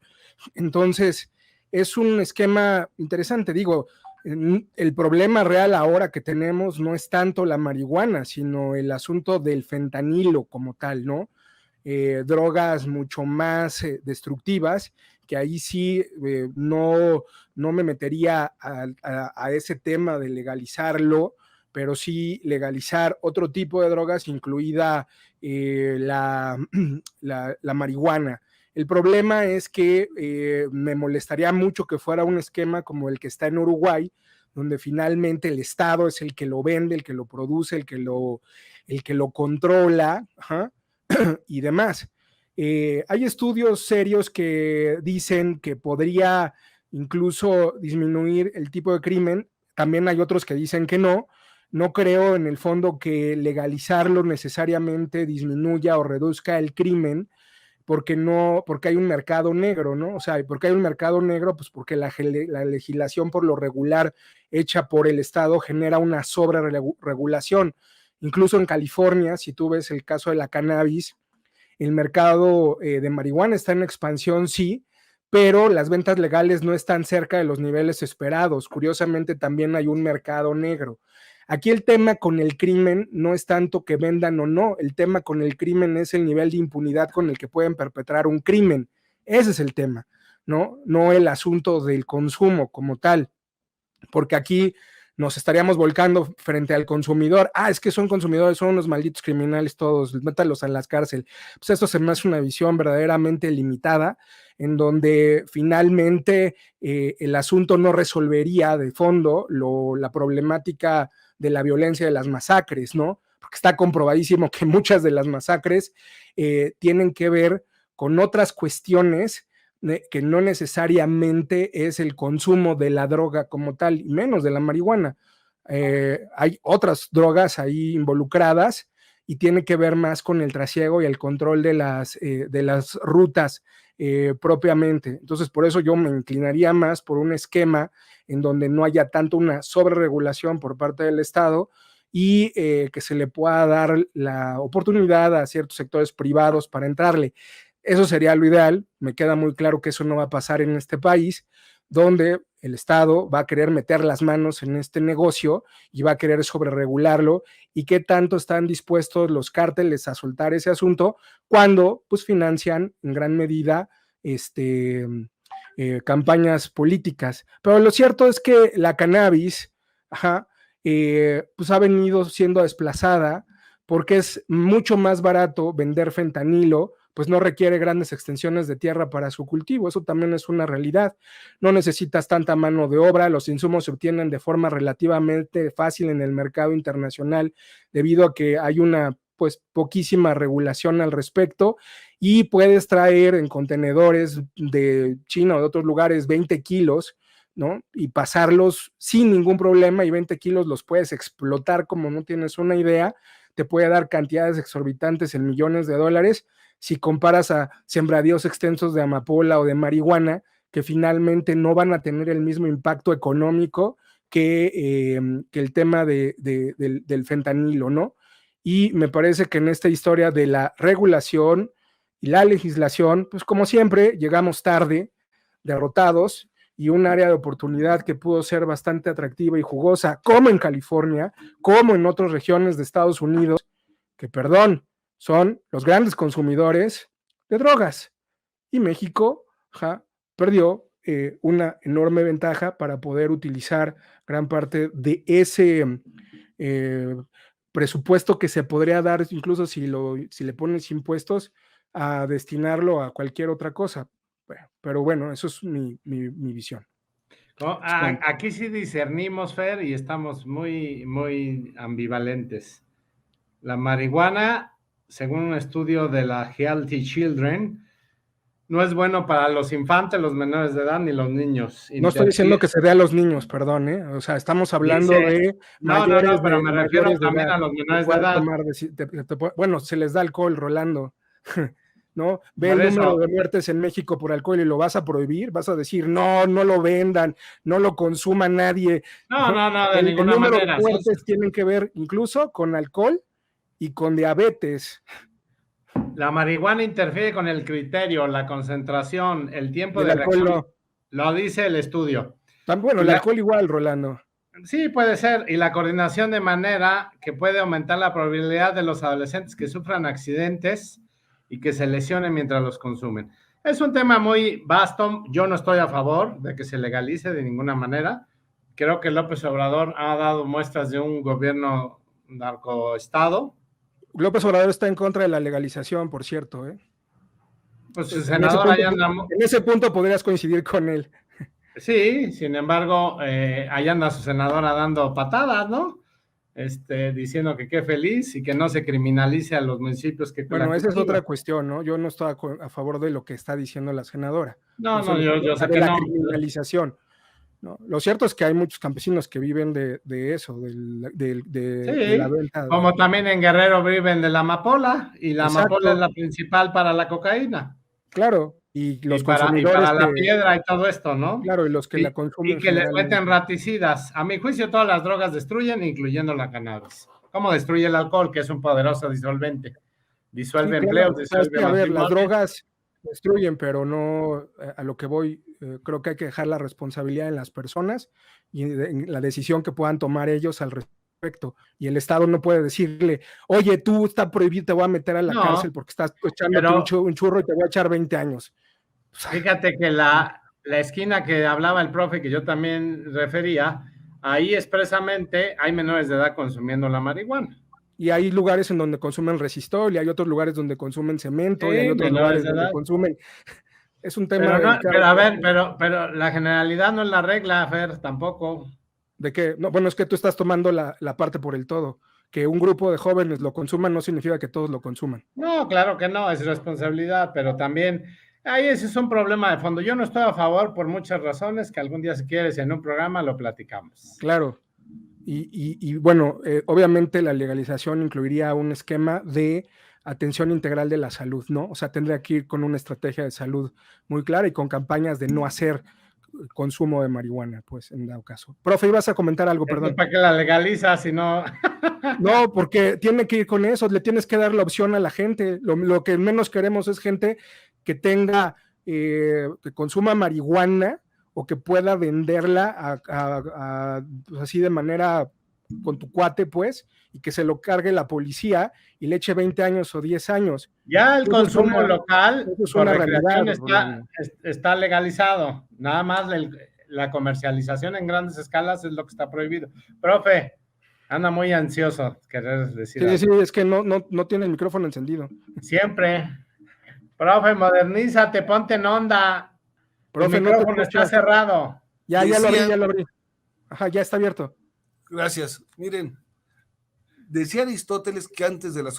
Entonces, es un esquema interesante. Digo, el problema real ahora que tenemos no es tanto la marihuana, sino el asunto del fentanilo como tal, ¿no? Drogas mucho más destructivas, que ahí sí no me metería a ese tema de legalizarlo, pero sí legalizar otro tipo de drogas, incluida la marihuana. El problema es que me molestaría mucho que fuera un esquema como el que está en Uruguay, donde finalmente el Estado es el que lo vende, el que lo produce, el que lo controla, ajá, y demás. Hay estudios serios que dicen que podría incluso disminuir el tipo de crimen. También hay otros que dicen que no. No creo en el fondo que legalizarlo necesariamente disminuya o reduzca el crimen, porque hay un mercado negro, ¿no? O sea, ¿por qué hay un mercado negro? Pues porque la legislación por lo regular hecha por el Estado genera una sobreregulación. Incluso en California, si tú ves el caso de la cannabis, el mercado de marihuana está en expansión, sí, pero las ventas legales no están cerca de los niveles esperados. Curiosamente, también hay un mercado negro. Aquí el tema con el crimen no es tanto que vendan o no, el tema con el crimen es el nivel de impunidad con el que pueden perpetrar un crimen. Ese es el tema, ¿no? No el asunto del consumo como tal, porque aquí nos estaríamos volcando frente al consumidor. Es que son consumidores, son unos malditos criminales todos, métalos en las cárceles. Pues esto se me hace una visión verdaderamente limitada, en donde finalmente el asunto no resolvería de fondo la problemática de la violencia de las masacres, ¿no? Porque está comprobadísimo que muchas de las masacres tienen que ver con otras cuestiones que no necesariamente es el consumo de la droga como tal, y menos de la marihuana. Hay otras drogas ahí involucradas y tiene que ver más con el trasiego y el control de las rutas propiamente. Entonces, por eso yo me inclinaría más por un esquema en donde no haya tanto una sobreregulación por parte del Estado y que se le pueda dar la oportunidad a ciertos sectores privados para entrarle. Eso sería lo ideal. Me queda muy claro que eso no va a pasar en este país, donde el Estado va a querer meter las manos en este negocio y va a querer sobreregularlo, y qué tanto están dispuestos los cárteles a soltar ese asunto cuando pues financian en gran medida campañas políticas. Pero lo cierto es que la cannabis pues ha venido siendo desplazada porque es mucho más barato vender fentanilo, pues no requiere grandes extensiones de tierra para su cultivo. Eso también es una realidad. No necesitas tanta mano de obra, los insumos se obtienen de forma relativamente fácil en el mercado internacional debido a que hay una pues poquísima regulación al respecto, y puedes traer en contenedores de China o de otros lugares 20 kilos, ¿no? Y pasarlos sin ningún problema, y 20 kilos los puedes explotar como no tienes una idea. Te puede dar cantidades exorbitantes en millones de dólares si comparas a sembradíos extensos de amapola o de marihuana, que finalmente no van a tener el mismo impacto económico que el tema del fentanilo, ¿no? Y me parece que en esta historia de la regulación y la legislación, pues como siempre, llegamos tarde, derrotados, y un área de oportunidad que pudo ser bastante atractiva y jugosa, como en California, como en otras regiones de Estados Unidos, que, perdón, son los grandes consumidores de drogas. Y México perdió una enorme ventaja para poder utilizar gran parte de ese presupuesto que se podría dar, incluso si le pones impuestos, a destinarlo a cualquier otra cosa. Pero bueno, eso es mi visión. Aquí sí discernimos, Fer, y estamos muy, muy ambivalentes. La marihuana, según un estudio de la Healthy Children, no es bueno para los infantes, los menores de edad, ni los niños. No estoy diciendo que se dé a los niños, perdón, O sea, estamos hablando de mayores. No, pero me refiero también a los menores de edad. Bueno, se les da alcohol, Rolando. ¿No? Ve el número de muertes en México por alcohol y lo vas a prohibir, vas a decir, no lo vendan, no lo consuma nadie. No, de ninguna manera. El número de muertes tienen que ver incluso con alcohol y con diabetes. La marihuana interfiere con el criterio, la concentración, el tiempo de reacción. No. Lo dice el estudio. Bueno, el alcohol igual, Rolando. Sí, puede ser. Y la coordinación de manera que puede aumentar la probabilidad de los adolescentes que sufran accidentes y que se lesionen mientras los consumen. Es un tema muy vasto. Yo no estoy a favor de que se legalice de ninguna manera. Creo que López Obrador ha dado muestras de un gobierno narcoestado. López Obrador está en contra de la legalización, por cierto, Pues su senador allá anda... En ese punto podrías coincidir con él. Sí, sin embargo, allá anda su senadora dando patadas, ¿no? Diciendo que qué feliz y que no se criminalice a los municipios que... Bueno, esa es otra cuestión, ¿no? Yo no estoy a favor de lo que está diciendo la senadora. No, yo sé que no. La criminalización. ¿No? Lo cierto es que hay muchos campesinos que viven de eso, de la venta. Como también en Guerrero viven de la amapola, y la amapola es la principal para la cocaína. Claro, y los consumidores para la piedra y todo esto, ¿no? Claro, y los que la consumen. Y que les meten raticidas. A mi juicio, todas las drogas destruyen, incluyendo la cannabis. ¿Cómo destruye el alcohol, que es un poderoso disolvente? Disuelve empleos, disuelve a ver, las drogas destruyen, pero no a lo que voy. Creo que hay que dejar la responsabilidad en las personas y en la decisión que puedan tomar ellos al respecto. Y el Estado no puede decirle, oye, tú está prohibido, te voy a meter a la cárcel porque estás echando un churro y te voy a echar 20 años. Fíjate que la esquina que hablaba el profe, que yo también refería, ahí expresamente hay menores de edad consumiendo la marihuana. Y hay lugares en donde consumen resistol, y hay otros lugares donde consumen cemento, y hay otros lugares donde consumen... Es un tema... Pero la generalidad no es la regla, Fer, tampoco. ¿De qué? No, bueno, es que tú estás tomando la parte por el todo. Que un grupo de jóvenes lo consuman no significa que todos lo consuman. No, claro que no, es responsabilidad, pero también ahí ese es un problema de fondo. Yo no estoy a favor por muchas razones, que algún día si quieres en un programa lo platicamos. Claro. Y bueno, obviamente la legalización incluiría un esquema de atención integral de la salud, ¿no? O sea, tendría que ir con una estrategia de salud muy clara y con campañas de no hacer consumo de marihuana, pues, en dado caso. Profe, ibas a comentar algo, perdón. ¿Para qué la legaliza si no? No, porque tiene que ir con eso, le tienes que dar la opción a la gente. Lo que menos queremos es gente que tenga, que consuma marihuana o que pueda venderla pues así de manera con tu cuate, pues, y que se lo cargue la policía y le eche 20 años o 10 años. Ya el consumo local por recreación está legalizado. Nada más la comercialización en grandes escalas es lo que está prohibido. Profe, anda muy ansioso querer decir algo. Sí, es que no tiene el micrófono encendido. Siempre. Profe, modernízate, ponte en onda. Profe, el micrófono está cerrado. Ya lo abrí. Ajá, ya está abierto. Gracias. Miren, decía Aristóteles que antes de las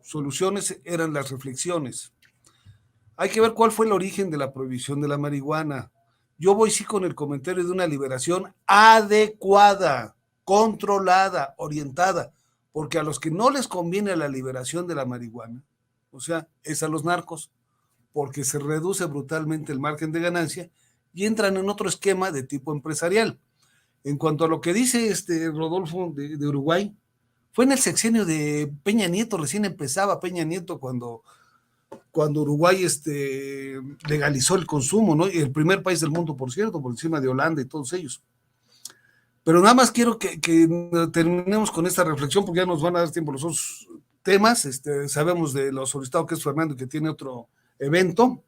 soluciones eran las reflexiones. Hay que ver cuál fue el origen de la prohibición de la marihuana. Yo voy sí con el comentario de una liberación adecuada, controlada, orientada, porque a los que no les conviene la liberación de la marihuana, o sea, es a los narcos, porque se reduce brutalmente el margen de ganancia y entran en otro esquema de tipo empresarial. En cuanto a lo que dice Rodolfo de Uruguay, fue en el sexenio de Peña Nieto, recién empezaba Peña Nieto cuando Uruguay legalizó el consumo, ¿no? Y el primer país del mundo, por cierto, por encima de Holanda y todos ellos. Pero nada más quiero que terminemos con esta reflexión, porque ya nos van a dar tiempo los otros temas. Sabemos de lo solicitado que es Fernando, que tiene otro evento.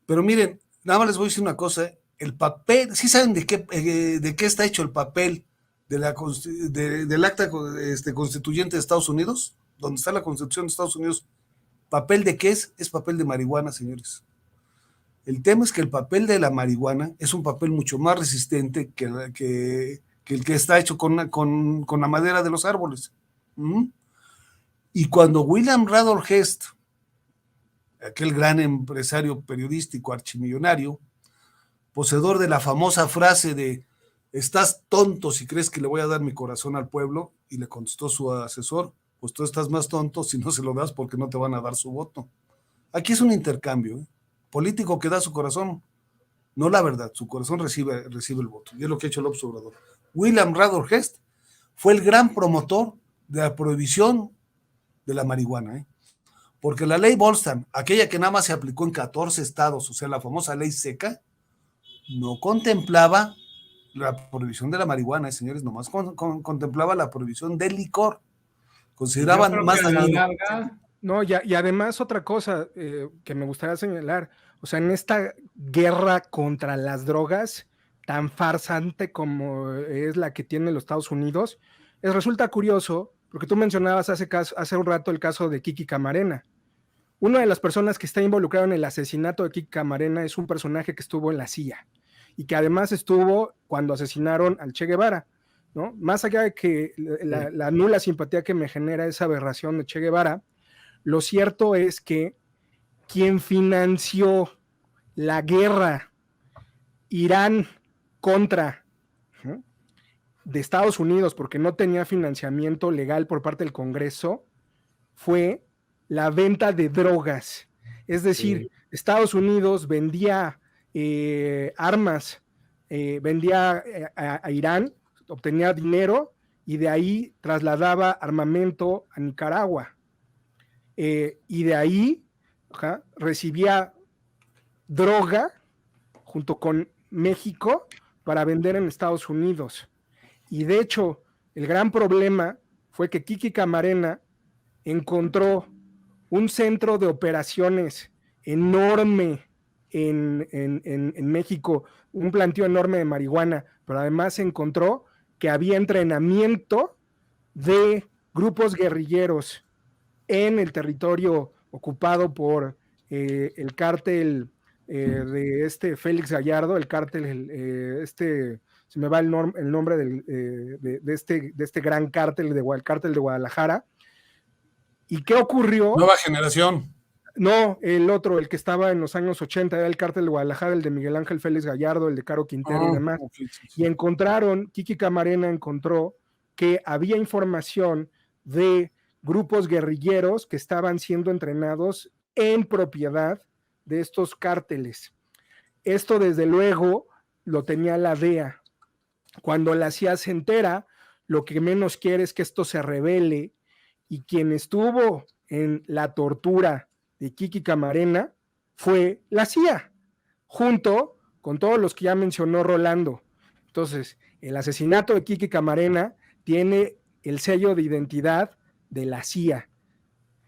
Pero miren, nada más les voy a decir una cosa, el papel, ¿sí saben de qué está hecho el papel del acta constituyente de Estados Unidos? Donde está la Constitución de Estados Unidos. ¿Papel de qué es? Es papel de marihuana, señores. El tema es que el papel de la marihuana es un papel mucho más resistente que el que está hecho con la madera de los árboles. Y cuando William Randolph Hearst, aquel gran empresario periodístico archimillonario, poseedor de la famosa frase de "estás tonto si crees que le voy a dar mi corazón al pueblo", y le contestó su asesor, pues tú estás más tonto si no se lo das porque no te van a dar su voto. Aquí es un intercambio, político que da su corazón, no la verdad, su corazón recibe el voto, y es lo que ha hecho López Obrador. William Randolph Hearst fue el gran promotor de la prohibición de la marihuana, porque la ley Volstein, aquella que nada más se aplicó en 14 estados, o sea, la famosa ley seca, no contemplaba la prohibición de la marihuana, señores, nomás contemplaba la prohibición del licor. Consideraban más dañino. No, y además otra cosa que me gustaría señalar, o sea, en esta guerra contra las drogas tan farsante como es la que tiene los Estados Unidos, resulta curioso, porque tú mencionabas hace un rato el caso de Kiki Camarena. Una de las personas que está involucrada en el asesinato de Kiki Camarena es un personaje que estuvo en la CIA y que además estuvo cuando asesinaron al Che Guevara, ¿no? Más allá de que la nula simpatía que me genera esa aberración de Che Guevara, lo cierto es que quien financió la guerra Irán contra de Estados Unidos, porque no tenía financiamiento legal por parte del Congreso, fue la venta de drogas. Es decir, Estados Unidos vendía armas, vendía a Irán, obtenía dinero y de ahí trasladaba armamento a Nicaragua. Y de ahí recibía droga junto con México para vender en Estados Unidos. Y de hecho, el gran problema fue que Kiki Camarena encontró un centro de operaciones enorme en México, un planteo enorme de marihuana, pero además encontró que había entrenamiento de grupos guerrilleros en el ocupado por el cártel de Félix Gallardo, el cártel, se me va el nombre de este gran cártel el cártel de Guadalajara. ¿Y qué ocurrió? Nueva Generación. No, el otro, el que estaba en los años 80, era el cártel de Guadalajara, el de Miguel Ángel Félix Gallardo, el de Caro Quintero y demás. Sí. Y Kiki Camarena encontró que había información de grupos guerrilleros que estaban siendo entrenados en propiedad de estos cárteles. esto desde luego lo tenía la DEA. Cuando la CIA se entera, lo que menos quiere es que esto se revele, y quien estuvo en la tortura de Kiki Camarena fue la CIA, junto con todos los que ya mencionó Rolando. Entonces, el asesinato de Kiki Camarena tiene el sello de identidad de la CIA.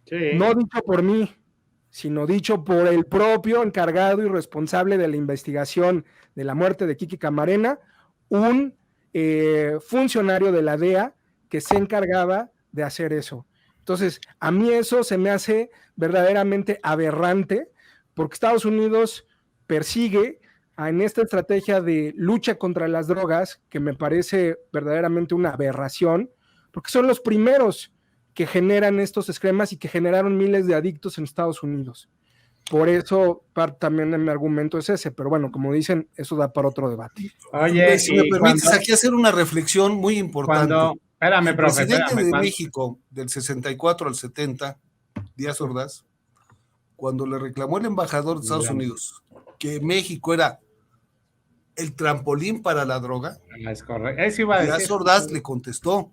Sí. No dicho por mí, sino dicho por el propio encargado y responsable de la investigación de la muerte de Kiki Camarena, un funcionario de la DEA que se encargaba de hacer eso. Entonces, a mí eso se me hace verdaderamente aberrante, porque Estados Unidos persigue en esta estrategia de lucha contra las drogas, que me parece verdaderamente una aberración, porque son los primeros que generan estos esquemas y que generaron miles de adictos en Estados Unidos. Por eso parte también de mi argumento es ese, pero bueno, como dicen, eso da para otro debate. Oye, si me permites aquí hacer una reflexión muy importante. Espérame, el presidente de México del 64 al 70, Díaz Ordaz, cuando le reclamó el embajador de Estados Unidos que México era el trampolín para la droga, es correcto. Eso iba a decir. Díaz Ordaz le contestó: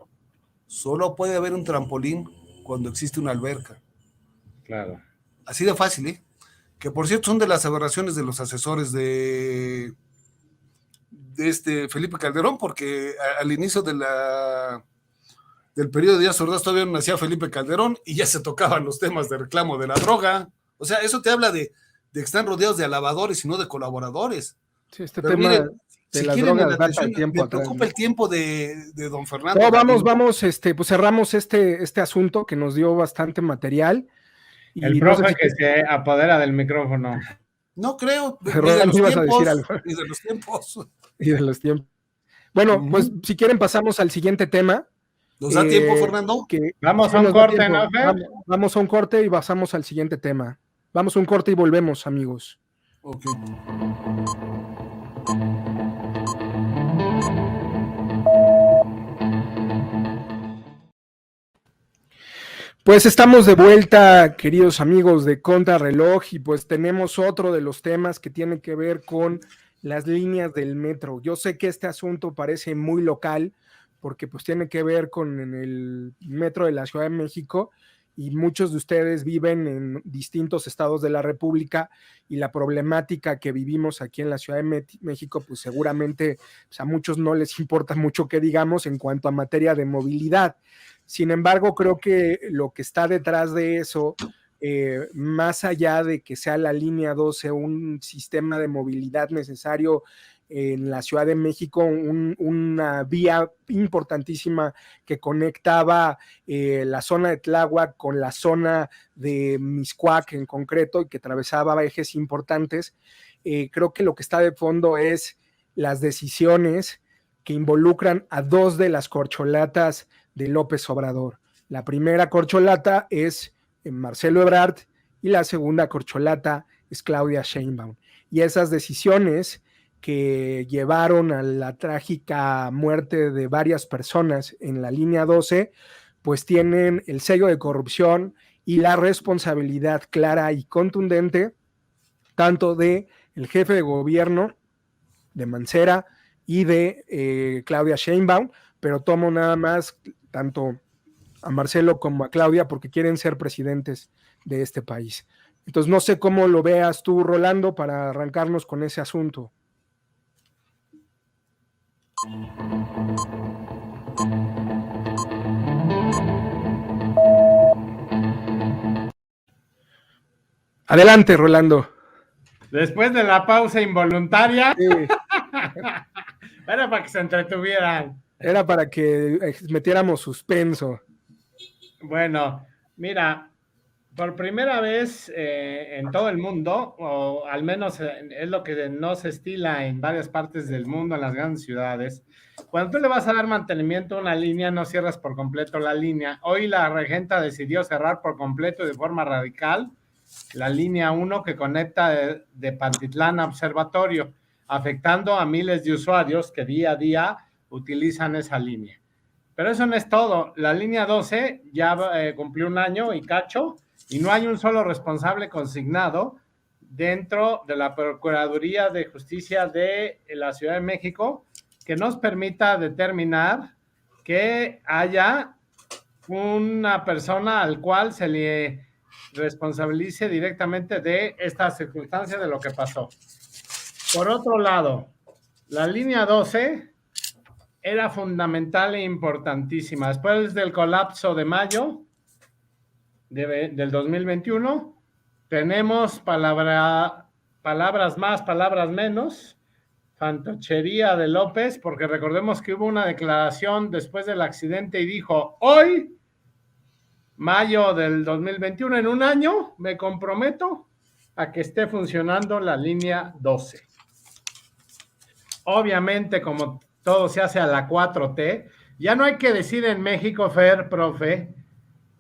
solo puede haber un trampolín cuando existe una alberca. Claro. Así de fácil, ¿eh? Que por cierto son de las aberraciones de los asesores de Felipe Calderón, porque al inicio del periodo de Díaz Ordaz todavía no nacía Felipe Calderón y ya se tocaban los temas de reclamo de la droga. O sea, eso te habla de que están rodeados de alabadores y no de colaboradores. Sí, este tema miren, de las drogas data el tiempo. Me preocupa el tiempo de don Fernando. No, vamos, pues cerramos este asunto que nos dio bastante material. Y el profe no sé que se apodera del micrófono. No creo, ni de los tiempos. Bueno, pues si quieren pasamos al siguiente tema. ¿Nos da tiempo, Fernando? Vamos a un corte, ¿no? Vamos a un corte y pasamos al siguiente tema. Vamos a un corte y volvemos, amigos. Ok. Pues estamos de vuelta, queridos amigos de Contrarreloj, y pues tenemos otro de los temas que tiene que ver con las líneas del metro. Yo sé que este asunto parece muy local, porque pues tiene que ver con el metro de la Ciudad de México, y muchos de ustedes viven en distintos estados de la República, y la problemática que vivimos aquí en la Ciudad de México, pues seguramente pues a muchos no les importa mucho que digamos en cuanto a materia de movilidad. Sin embargo, creo que lo que está detrás de eso, más allá de que sea la línea 12 un sistema de movilidad necesario en la Ciudad de México, una vía importantísima que conectaba la zona de Tláhuac con la zona de Mixcoac en concreto, y que atravesaba ejes importantes. Creo que lo que está de fondo es las decisiones que involucran a dos de las corcholatas de López Obrador. La primera corcholata es Marcelo Ebrard y la segunda corcholata es Claudia Sheinbaum. Y esas decisiones que llevaron a la trágica muerte de varias personas en la línea 12, pues tienen el sello de corrupción y la responsabilidad clara y contundente tanto de el jefe de gobierno, de Mancera, y de Claudia Sheinbaum, pero tomo nada más tanto a Marcelo como a Claudia porque quieren ser presidentes de este país. Entonces no sé cómo lo veas tú, Rolando, para arrancarnos con ese asunto. Adelante, Rolando. Después de la pausa involuntaria, sí. Era para que se entretuvieran. Era para que metiéramos suspenso. Bueno, mira, por primera vez en todo el mundo, o al menos es lo que no se estila en varias partes del mundo, en las grandes ciudades, cuando tú le vas a dar mantenimiento a una línea, no cierras por completo la línea. Hoy la regenta decidió cerrar por completo y de forma radical la línea 1 que conecta de Pantitlán a Observatorio, afectando a miles de usuarios que día a día utilizan esa línea. Pero eso no es todo. La línea 12 ya cumplió un año y cacho, y no hay un solo responsable consignado dentro de la Procuraduría de Justicia de la Ciudad de México que nos permita determinar que haya una persona al cual se le responsabilice directamente de esta circunstancia de lo que pasó. Por otro lado, la línea 12 era fundamental e importantísima. Después del colapso de mayo del 2021, tenemos palabras más, palabras menos, fantochería de López, porque recordemos que hubo una declaración después del accidente y dijo, hoy, mayo del 2021, en un año, me comprometo a que esté funcionando la línea 12. Obviamente, como todo se hace a la 4T, ya no hay que decir en México, Fer, profe,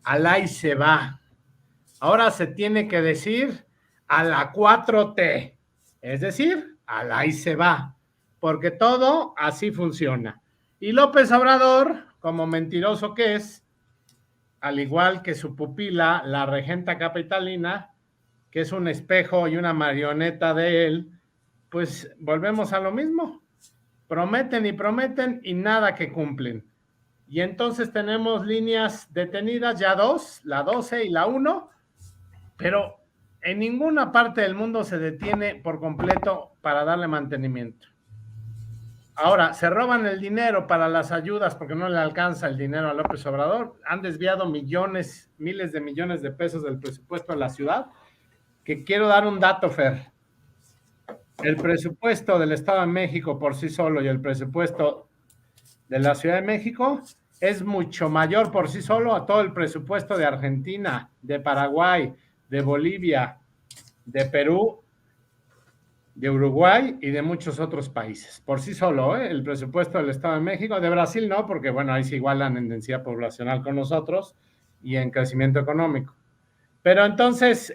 al ahí se va. Ahora se tiene que decir a la 4T, es decir, al ahí se va, porque todo así funciona. Y López Obrador, como mentiroso que es, al igual que su pupila, la regenta capitalina, que es un espejo y una marioneta de él, pues volvemos a lo mismo. Prometen y nada que cumplen. Y entonces tenemos líneas detenidas, ya dos, la 12 y la 1, pero en ninguna parte del mundo se detiene por completo para darle mantenimiento. Ahora, se roban el dinero para las ayudas porque no le alcanza el dinero a López Obrador. Han desviado millones, miles de millones de pesos del presupuesto de la ciudad. Que quiero dar un dato, Fer. El presupuesto del Estado de México por sí solo y el presupuesto de la Ciudad de México es mucho mayor por sí solo a todo el presupuesto de Argentina, de Paraguay, de Bolivia, de Perú, de Uruguay y de muchos otros países. Por sí solo, el presupuesto del Estado de México, de Brasil no, porque bueno, ahí se igualan en densidad poblacional con nosotros y en crecimiento económico. Pero entonces,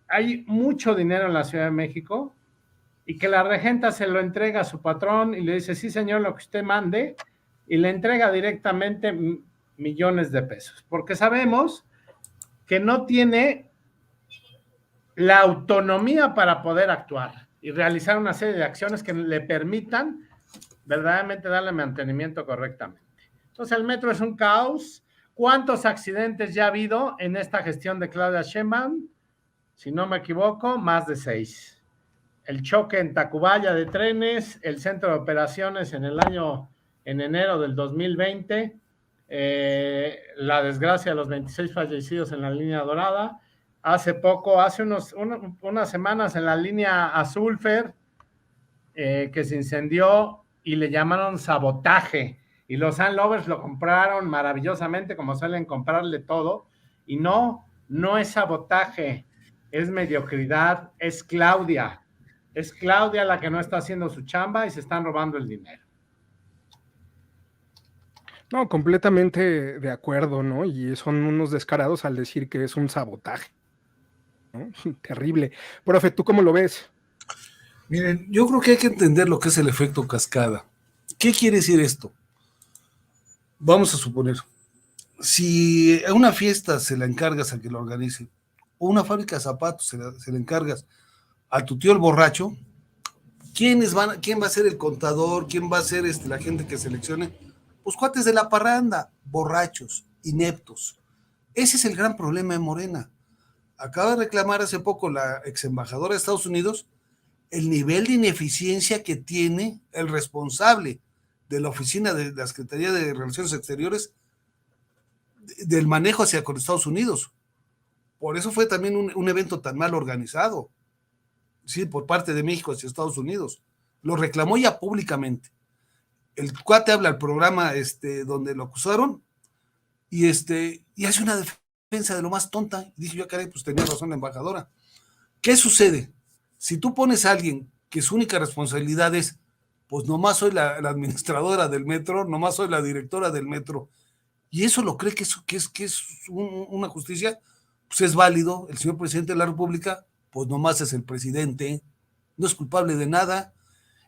hay mucho dinero en la Ciudad de México y que la regenta se lo entrega a su patrón y le dice, sí señor, lo que usted mande, y le entrega directamente millones de pesos, porque sabemos que no tiene la autonomía para poder actuar y realizar una serie de acciones que le permitan verdaderamente darle mantenimiento correctamente. Entonces el metro es un caos. ¿Cuántos accidentes ya ha habido en esta gestión de Claudia Sheinbaum? Si no me equivoco, más de 6. El choque en Tacubaya de trenes, el centro de operaciones en enero del 2020, la desgracia de los 26 fallecidos en la línea dorada, hace unas semanas en la línea azul, Fer, que se incendió y le llamaron sabotaje, y los Lovers lo compraron maravillosamente, como suelen comprarle todo, y no es sabotaje, es mediocridad, es Claudia la que no está haciendo su chamba y se están robando el dinero. No, completamente de acuerdo, ¿no? Y son unos descarados al decir que es un sabotaje, ¿no? Terrible. Profe, ¿tú cómo lo ves? Miren, yo creo que hay que entender lo que es el efecto cascada. ¿Qué quiere decir esto? Vamos a suponer, si a una fiesta se la encargas a que lo organice, o una fábrica de zapatos se la encargas a tu tío el borracho, ¿quién va a ser el contador? ¿Quién va a ser la gente que seleccione? Pues cuates de la parranda, borrachos, ineptos. Ese es el gran problema de Morena. Acaba de reclamar hace poco la ex embajadora de Estados Unidos el nivel de ineficiencia que tiene el responsable de la oficina de la Secretaría de Relaciones Exteriores del manejo hacia con Estados Unidos. Por eso fue también un evento tan mal organizado, sí, por parte de México hacia Estados Unidos. Lo reclamó ya públicamente. El cuate habla al programa donde lo acusaron y hace una defensa de lo más tonta. Y dije yo, caray, pues tenía razón la embajadora. ¿Qué sucede? Si tú pones a alguien que su única responsabilidad es, pues nomás soy la administradora del metro, nomás soy la directora del metro, y eso lo cree que es una justicia, pues es válido. El señor presidente de la República, pues nomás es el presidente, no es culpable de nada.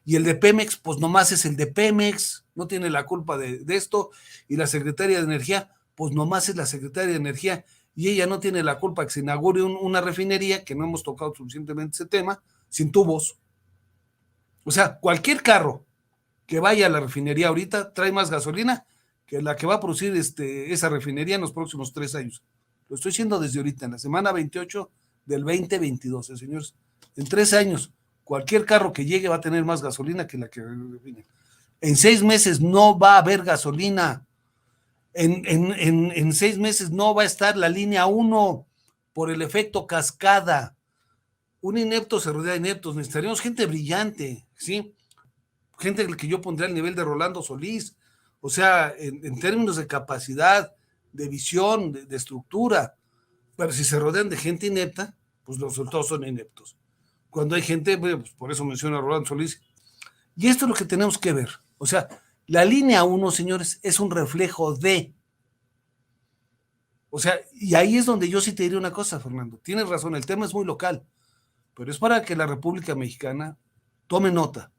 Y el de Pemex, pues nomás es el de Pemex, no tiene la culpa de esto. Y la secretaria de Energía, pues nomás es la secretaria de Energía. y ella no tiene la culpa que se inaugure una refinería, que no hemos tocado suficientemente ese tema, sin tubos. O sea, cualquier carro que vaya a la refinería ahorita trae más gasolina que la que va a producir esa refinería en los próximos 3 años. Lo estoy diciendo desde ahorita, en la semana 28 del 2022, señores. En 3 años, cualquier carro que llegue va a tener más gasolina que la que refine. En 6 meses no va a haber gasolina. En 6 meses no va a estar la línea 1 por el efecto cascada. Un inepto se rodea de ineptos. Necesitaríamos gente brillante, ¿sí? Gente que yo pondría al nivel de Rolando Solís. O sea, en términos de capacidad, de visión, de estructura. Pero si se rodean de gente inepta, pues los resultados son ineptos. Cuando hay gente, pues por eso menciona a Rolando Solís. Y esto es lo que tenemos que ver. O sea, la línea 1, señores, es un reflejo de. O sea, y ahí es donde yo sí te diré una cosa, Fernando. Tienes razón, el tema es muy local, pero es para que la República Mexicana tome nota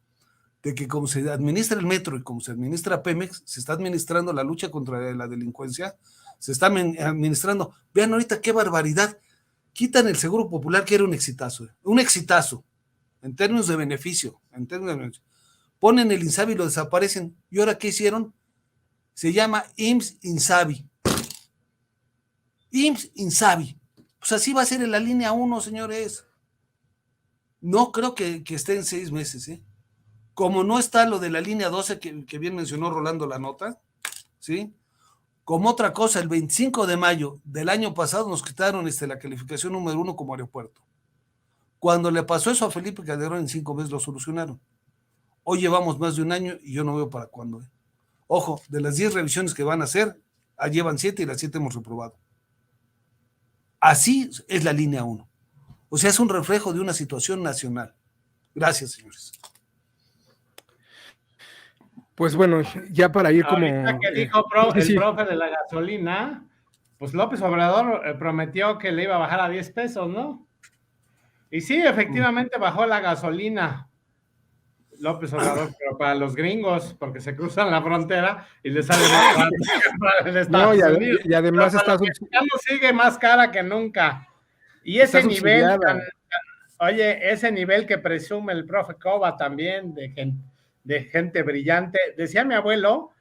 de que como se administra el metro y como se administra Pemex, se está administrando la lucha contra la delincuencia, se está administrando. Vean ahorita qué barbaridad. Quitan el Seguro Popular, que era un exitazo, en términos de beneficio, Ponen el INSABI y lo desaparecen. ¿Y ahora qué hicieron? Se llama IMSS-INSABI. IMSS-INSABI. Pues así va a ser en la línea 1, señores. No creo que esté en 6 meses, ¿eh? Como no está lo de la línea 12, que bien mencionó Rolando la nota, ¿sí? Como otra cosa, el 25 de mayo del año pasado nos quitaron la calificación número 1 como aeropuerto. Cuando le pasó eso a Felipe Calderón, en 5 meses lo solucionaron. Hoy llevamos más de un año y yo no veo para cuándo. Ojo, de las 10 revisiones que van a hacer, llevan 7 y las 7 hemos reprobado. Así es la línea 1. O sea, es un reflejo de una situación nacional. Gracias, señores. Pues bueno, ya para ir como... Ahorita que dijo el profe de la gasolina, pues López Obrador prometió que le iba a bajar a 10 pesos, ¿no? Y sí, efectivamente bajó la gasolina López Obrador, pero para los gringos, porque se cruzan la frontera y les sale más barato. No, y además está sigue más cara que nunca. Y ese nivel, ese nivel que presume el profe Cova también de gente brillante. Decía mi abuelo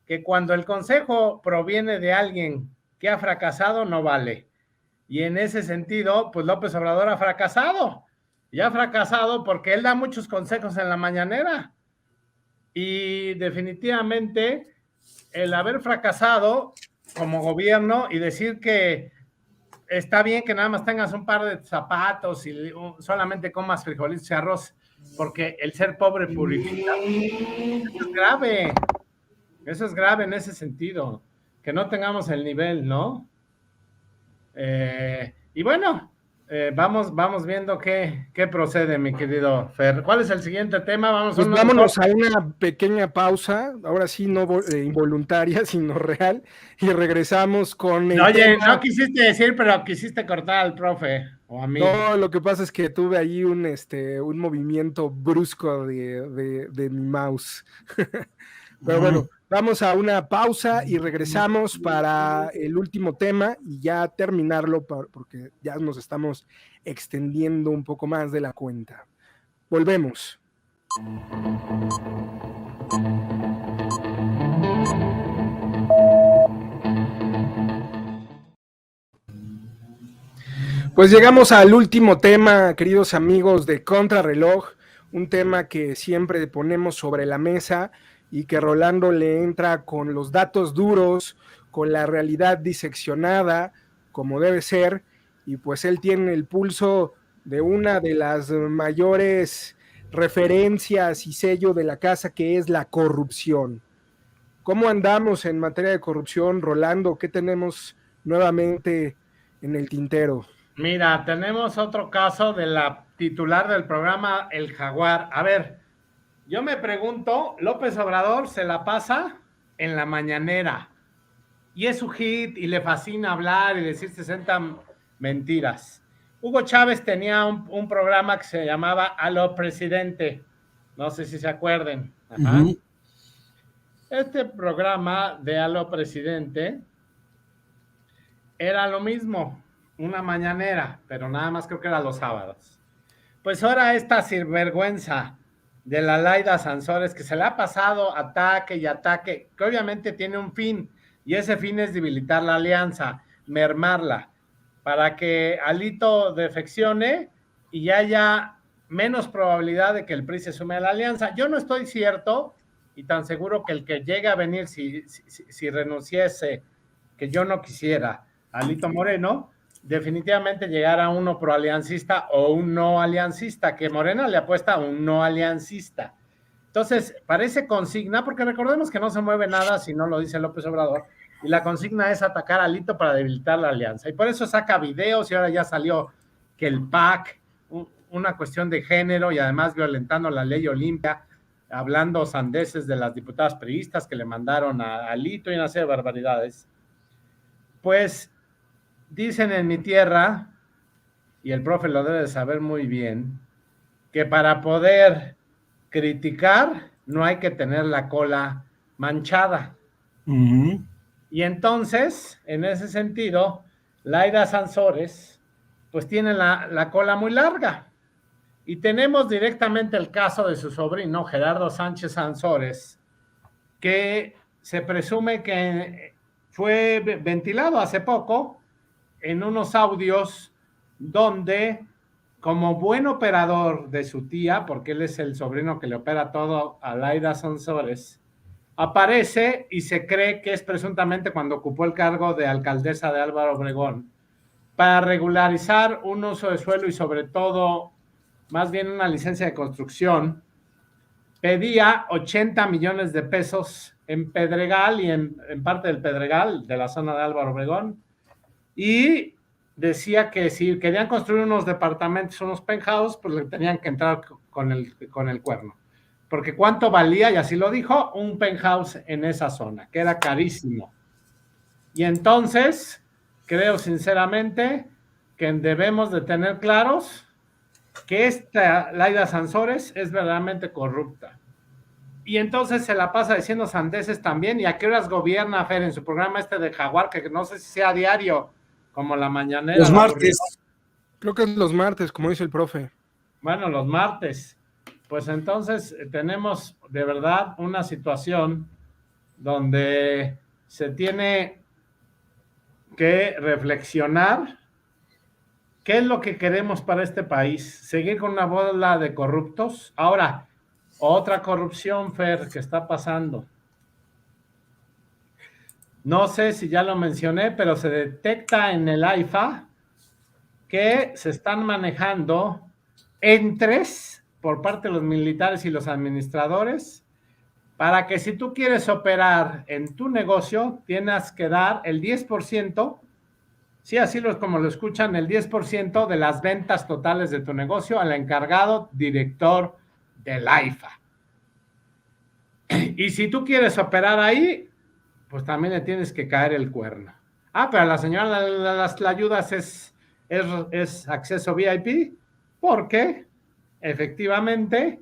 que cuando el consejo proviene de alguien que ha fracasado, no vale. Y en ese sentido, pues López Obrador ha fracasado. Y ha fracasado porque él da muchos consejos en la mañanera. Y definitivamente el haber fracasado como gobierno y decir que está bien que nada más tengas un par de zapatos y solamente comas frijolitos y arroz, porque el ser pobre purifica. Eso es grave. Eso es grave en ese sentido. Que no tengamos el nivel, ¿no? Y bueno, vamos viendo qué procede, mi querido Fer. ¿Cuál es el siguiente tema? Vámonos a una pequeña pausa, ahora sí no involuntaria, sino real, y regresamos con el tema. No quisiste decir, pero quisiste cortar al profe o a mí. No, lo que pasa es que tuve ahí un movimiento brusco de mi mouse. Pero bueno, vamos a una pausa y regresamos para el último tema y ya terminarlo porque ya nos estamos extendiendo un poco más de la cuenta. Volvemos. Pues llegamos al último tema, queridos amigos de Contrarreloj, un tema que siempre ponemos sobre la mesa y que Rolando le entra con los datos duros, con la realidad diseccionada, como debe ser, y pues él tiene el pulso de una de las mayores referencias y sello de la casa, que es la corrupción. ¿Cómo andamos en materia de corrupción, Rolando? ¿Qué tenemos nuevamente en el tintero? Mira, tenemos otro caso de la titular del programa, El Jaguar. A ver, yo me pregunto, López Obrador se la pasa en la mañanera y es su hit y le fascina hablar y decir 60 mentiras. Hugo Chávez tenía un programa que se llamaba Aló Presidente, no sé si se acuerden. Ajá. Este programa de Aló Presidente era lo mismo, una mañanera, pero nada más creo que era los sábados. Pues ahora esta sinvergüenza de la Laida Sansores, que se le ha pasado ataque y ataque, que obviamente tiene un fin, y ese fin es debilitar la alianza, mermarla, para que Alito defeccione y haya menos probabilidad de que el PRI se sume a la alianza. Yo no estoy cierto y tan seguro que el que llegue a venir, si renunciese, que yo no quisiera, Alito Moreno, definitivamente llegará uno proaliancista o un no aliancista, que Morena le apuesta a un no aliancista. Entonces, parece consigna, porque recordemos que no se mueve nada si no lo dice López Obrador, y la consigna es atacar a Alito para debilitar la alianza. Y por eso saca videos y ahora ya salió que el PAC, una cuestión de género y además violentando la ley Olimpia, hablando sandeces de las diputadas priistas que le mandaron a Alito y una serie de barbaridades. Pues dicen en mi tierra, y el profe lo debe de saber muy bien, que para poder criticar no hay que tener la cola manchada. Uh-huh. Y entonces, en ese sentido, Laida Sansores, pues tiene la cola muy larga. Y tenemos directamente el caso de su sobrino, Gerardo Sánchez Sansores, que se presume que fue ventilado hace poco en unos audios donde, como buen operador de su tía, porque él es el sobrino que le opera todo a Laida Sansores, aparece y se cree que es presuntamente cuando ocupó el cargo de alcaldesa de Álvaro Obregón, para regularizar un uso de suelo y sobre todo, más bien una licencia de construcción, pedía 80 millones de pesos en Pedregal y en parte del Pedregal, de la zona de Álvaro Obregón, y decía que si querían construir unos departamentos, unos penthouse, pues le tenían que entrar con el cuerno. Porque cuánto valía, y así lo dijo, un penthouse en esa zona, que era carísimo. Y entonces, creo sinceramente que debemos de tener claros que esta Laida Sansores es verdaderamente corrupta. Y entonces se la pasa diciendo sandeces también. ¿Y a qué horas gobierna, Fer, en su programa este de Jaguar, que no sé si sea diario, como la mañanera? Los martes. Creo que es los martes, como dice el profe. Bueno, los martes. Pues entonces tenemos de verdad una situación donde se tiene que reflexionar qué es lo que queremos para este país. ¿Seguir con una bola de corruptos? Ahora, otra corrupción, Fer, que está pasando. No sé si ya lo mencioné, pero se detecta en el AIFA que se están manejando entres por parte de los militares y los administradores para que si tú quieres operar en tu negocio, tienes que dar el 10%, sí, así como lo escuchan, el 10% de las ventas totales de tu negocio al encargado director del AIFA. Y si tú quieres operar ahí, pues también le tienes que caer el cuerno. Pero a la señora las ayudas es acceso VIP, porque efectivamente,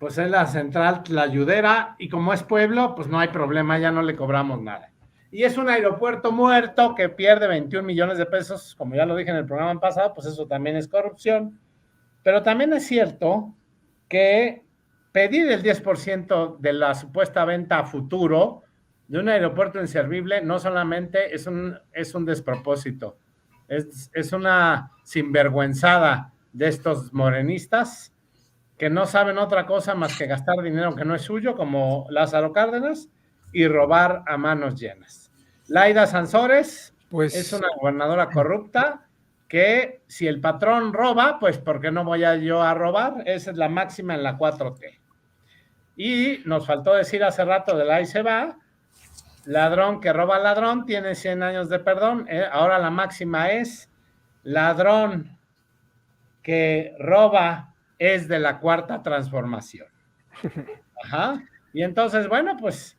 pues es la central tlayudera, y como es pueblo, pues no hay problema, ya no le cobramos nada. Y es un aeropuerto muerto que pierde 21 millones de pesos, como ya lo dije en el programa pasado, pues eso también es corrupción. Pero también es cierto que pedir el 10% de la supuesta venta a futuro de un aeropuerto inservible no solamente es un despropósito, es una sinvergüenzada de estos morenistas que no saben otra cosa más que gastar dinero que no es suyo, como Lázaro Cárdenas, y robar a manos llenas. Laida Sansores pues es una gobernadora corrupta que si el patrón roba, pues ¿por qué no voy yo a robar? Esa es la máxima en la 4T. Y nos faltó decir hace rato de la ahí se va, ladrón que roba al ladrón tiene 100 años de perdón. Ahora la máxima es ladrón que roba es de la cuarta transformación. Ajá. Y entonces, bueno, pues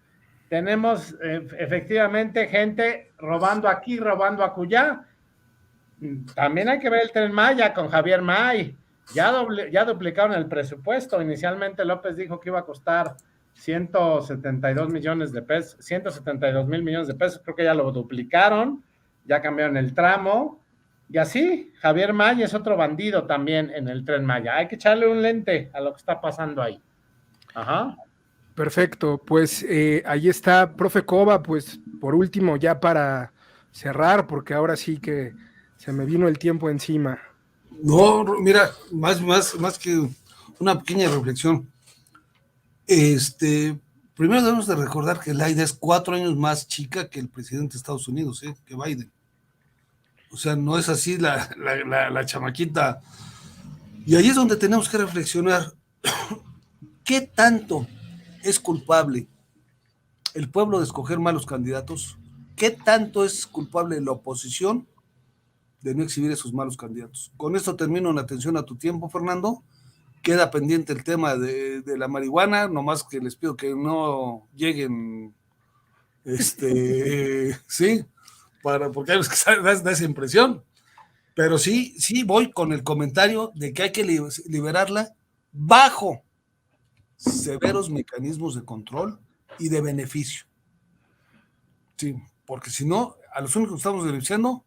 tenemos efectivamente gente robando aquí, robando acullá. También hay que ver el Tren Maya con Javier May. Ya duplicaron el presupuesto. Inicialmente López dijo que iba a costar 172 millones de pesos, 172 mil millones de pesos. Creo que ya lo duplicaron. ya cambiaron el tramo, y así, Javier Maya es otro bandido también en el Tren Maya. Hay que echarle un lente a lo que está pasando ahí. Ajá. Perfecto, pues ahí está, profe Cova, pues por último ya para cerrar, porque ahora sí que se me vino el tiempo encima. No, mira, más que una pequeña reflexión. Primero debemos de recordar que Laida es 4 años más chica que el presidente de Estados Unidos, que Biden. O sea, no es así la chamaquita. Y ahí es donde tenemos que reflexionar. ¿Qué tanto es culpable el pueblo de escoger malos candidatos? ¿Qué tanto es culpable la oposición de no exhibir esos malos candidatos? Con esto termino en atención a tu tiempo, Fernando. Queda pendiente el tema de la marihuana, nomás que les pido que no lleguen, sí, porque hay los que da esa impresión. Pero sí voy con el comentario de que hay que liberarla bajo severos mecanismos de control y de beneficio. Sí, porque si no, a los únicos que estamos beneficiando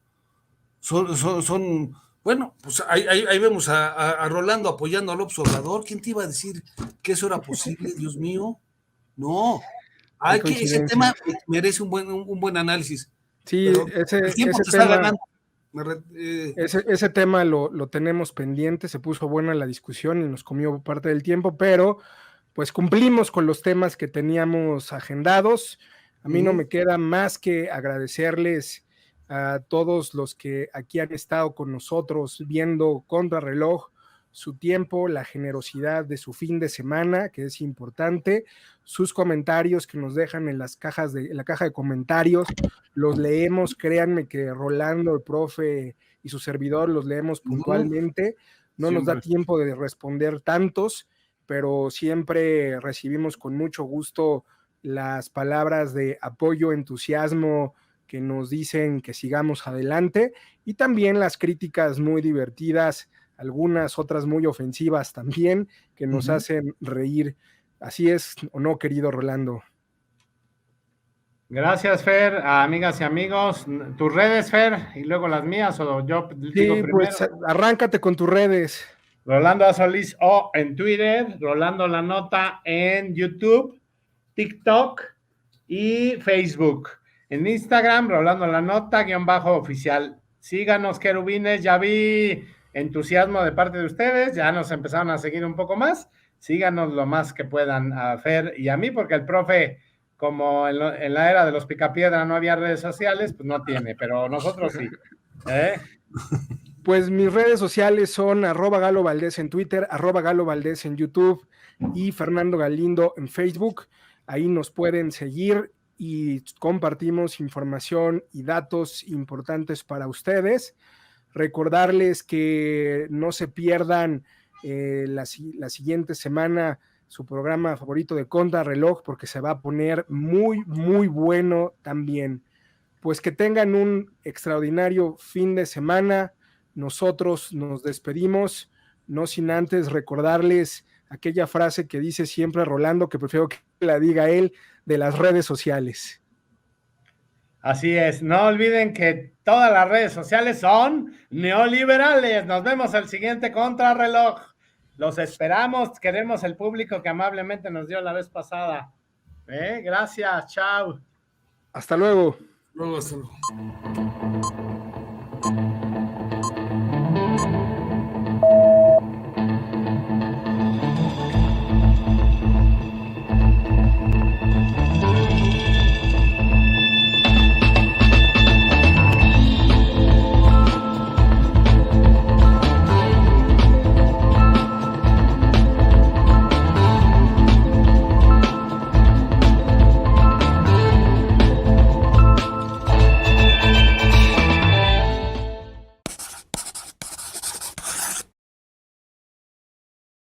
son bueno, pues ahí vemos a Rolando apoyando a López Obrador. ¿Quién te iba a decir que eso era posible, Dios mío? No, ese tema merece un buen análisis. Sí, el tiempo te está ganando. Ese tema lo tenemos pendiente, se puso buena la discusión y nos comió parte del tiempo, pero pues cumplimos con los temas que teníamos agendados. A mí no me queda más que agradecerles a todos los que aquí han estado con nosotros viendo Contrarreloj, su tiempo, la generosidad de su fin de semana, que es importante, sus comentarios que nos dejan en la caja de comentarios, los leemos, créanme que Rolando, el profe y su servidor los leemos puntualmente, no nos da tiempo de responder tantos, pero siempre recibimos con mucho gusto las palabras de apoyo, entusiasmo, que nos dicen que sigamos adelante, y también las críticas muy divertidas, algunas otras muy ofensivas también, que nos hacen reír. Así es, ¿o no, querido Rolando? Gracias, Fer, amigas y amigos. ¿Tus redes, Fer? Y luego las mías, o yo digo primero. Pues arráncate con tus redes. Rolando A. Solís O en Twitter, Rolando La Nota en YouTube, TikTok y Facebook. En Instagram, Rolando La Nota, _oficial. Síganos, querubines, ya vi entusiasmo de parte de ustedes, ya nos empezaron a seguir un poco más. Síganos lo más que puedan a Fer y a mí, porque el profe, como en la era de los picapiedra no había redes sociales, pues no tiene, pero nosotros sí. Pues mis redes sociales son @GaloValdez en Twitter, @GaloValdez en YouTube y Fernando Galindo en Facebook. Ahí nos pueden seguir y compartimos información y datos importantes para ustedes. Recordarles que no se pierdan la siguiente semana su programa favorito de Contrarreloj, porque se va a poner muy, muy bueno también. Pues que tengan un extraordinario fin de semana. Nosotros nos despedimos, no sin antes recordarles aquella frase que dice siempre Rolando, que prefiero que la diga él, de las redes sociales. Así es, no olviden que todas las redes sociales son neoliberales. Nos vemos el siguiente Contrarreloj. Los esperamos, queremos el público que amablemente nos dio la vez pasada. Gracias, chao. Hasta luego. Luego, hasta luego.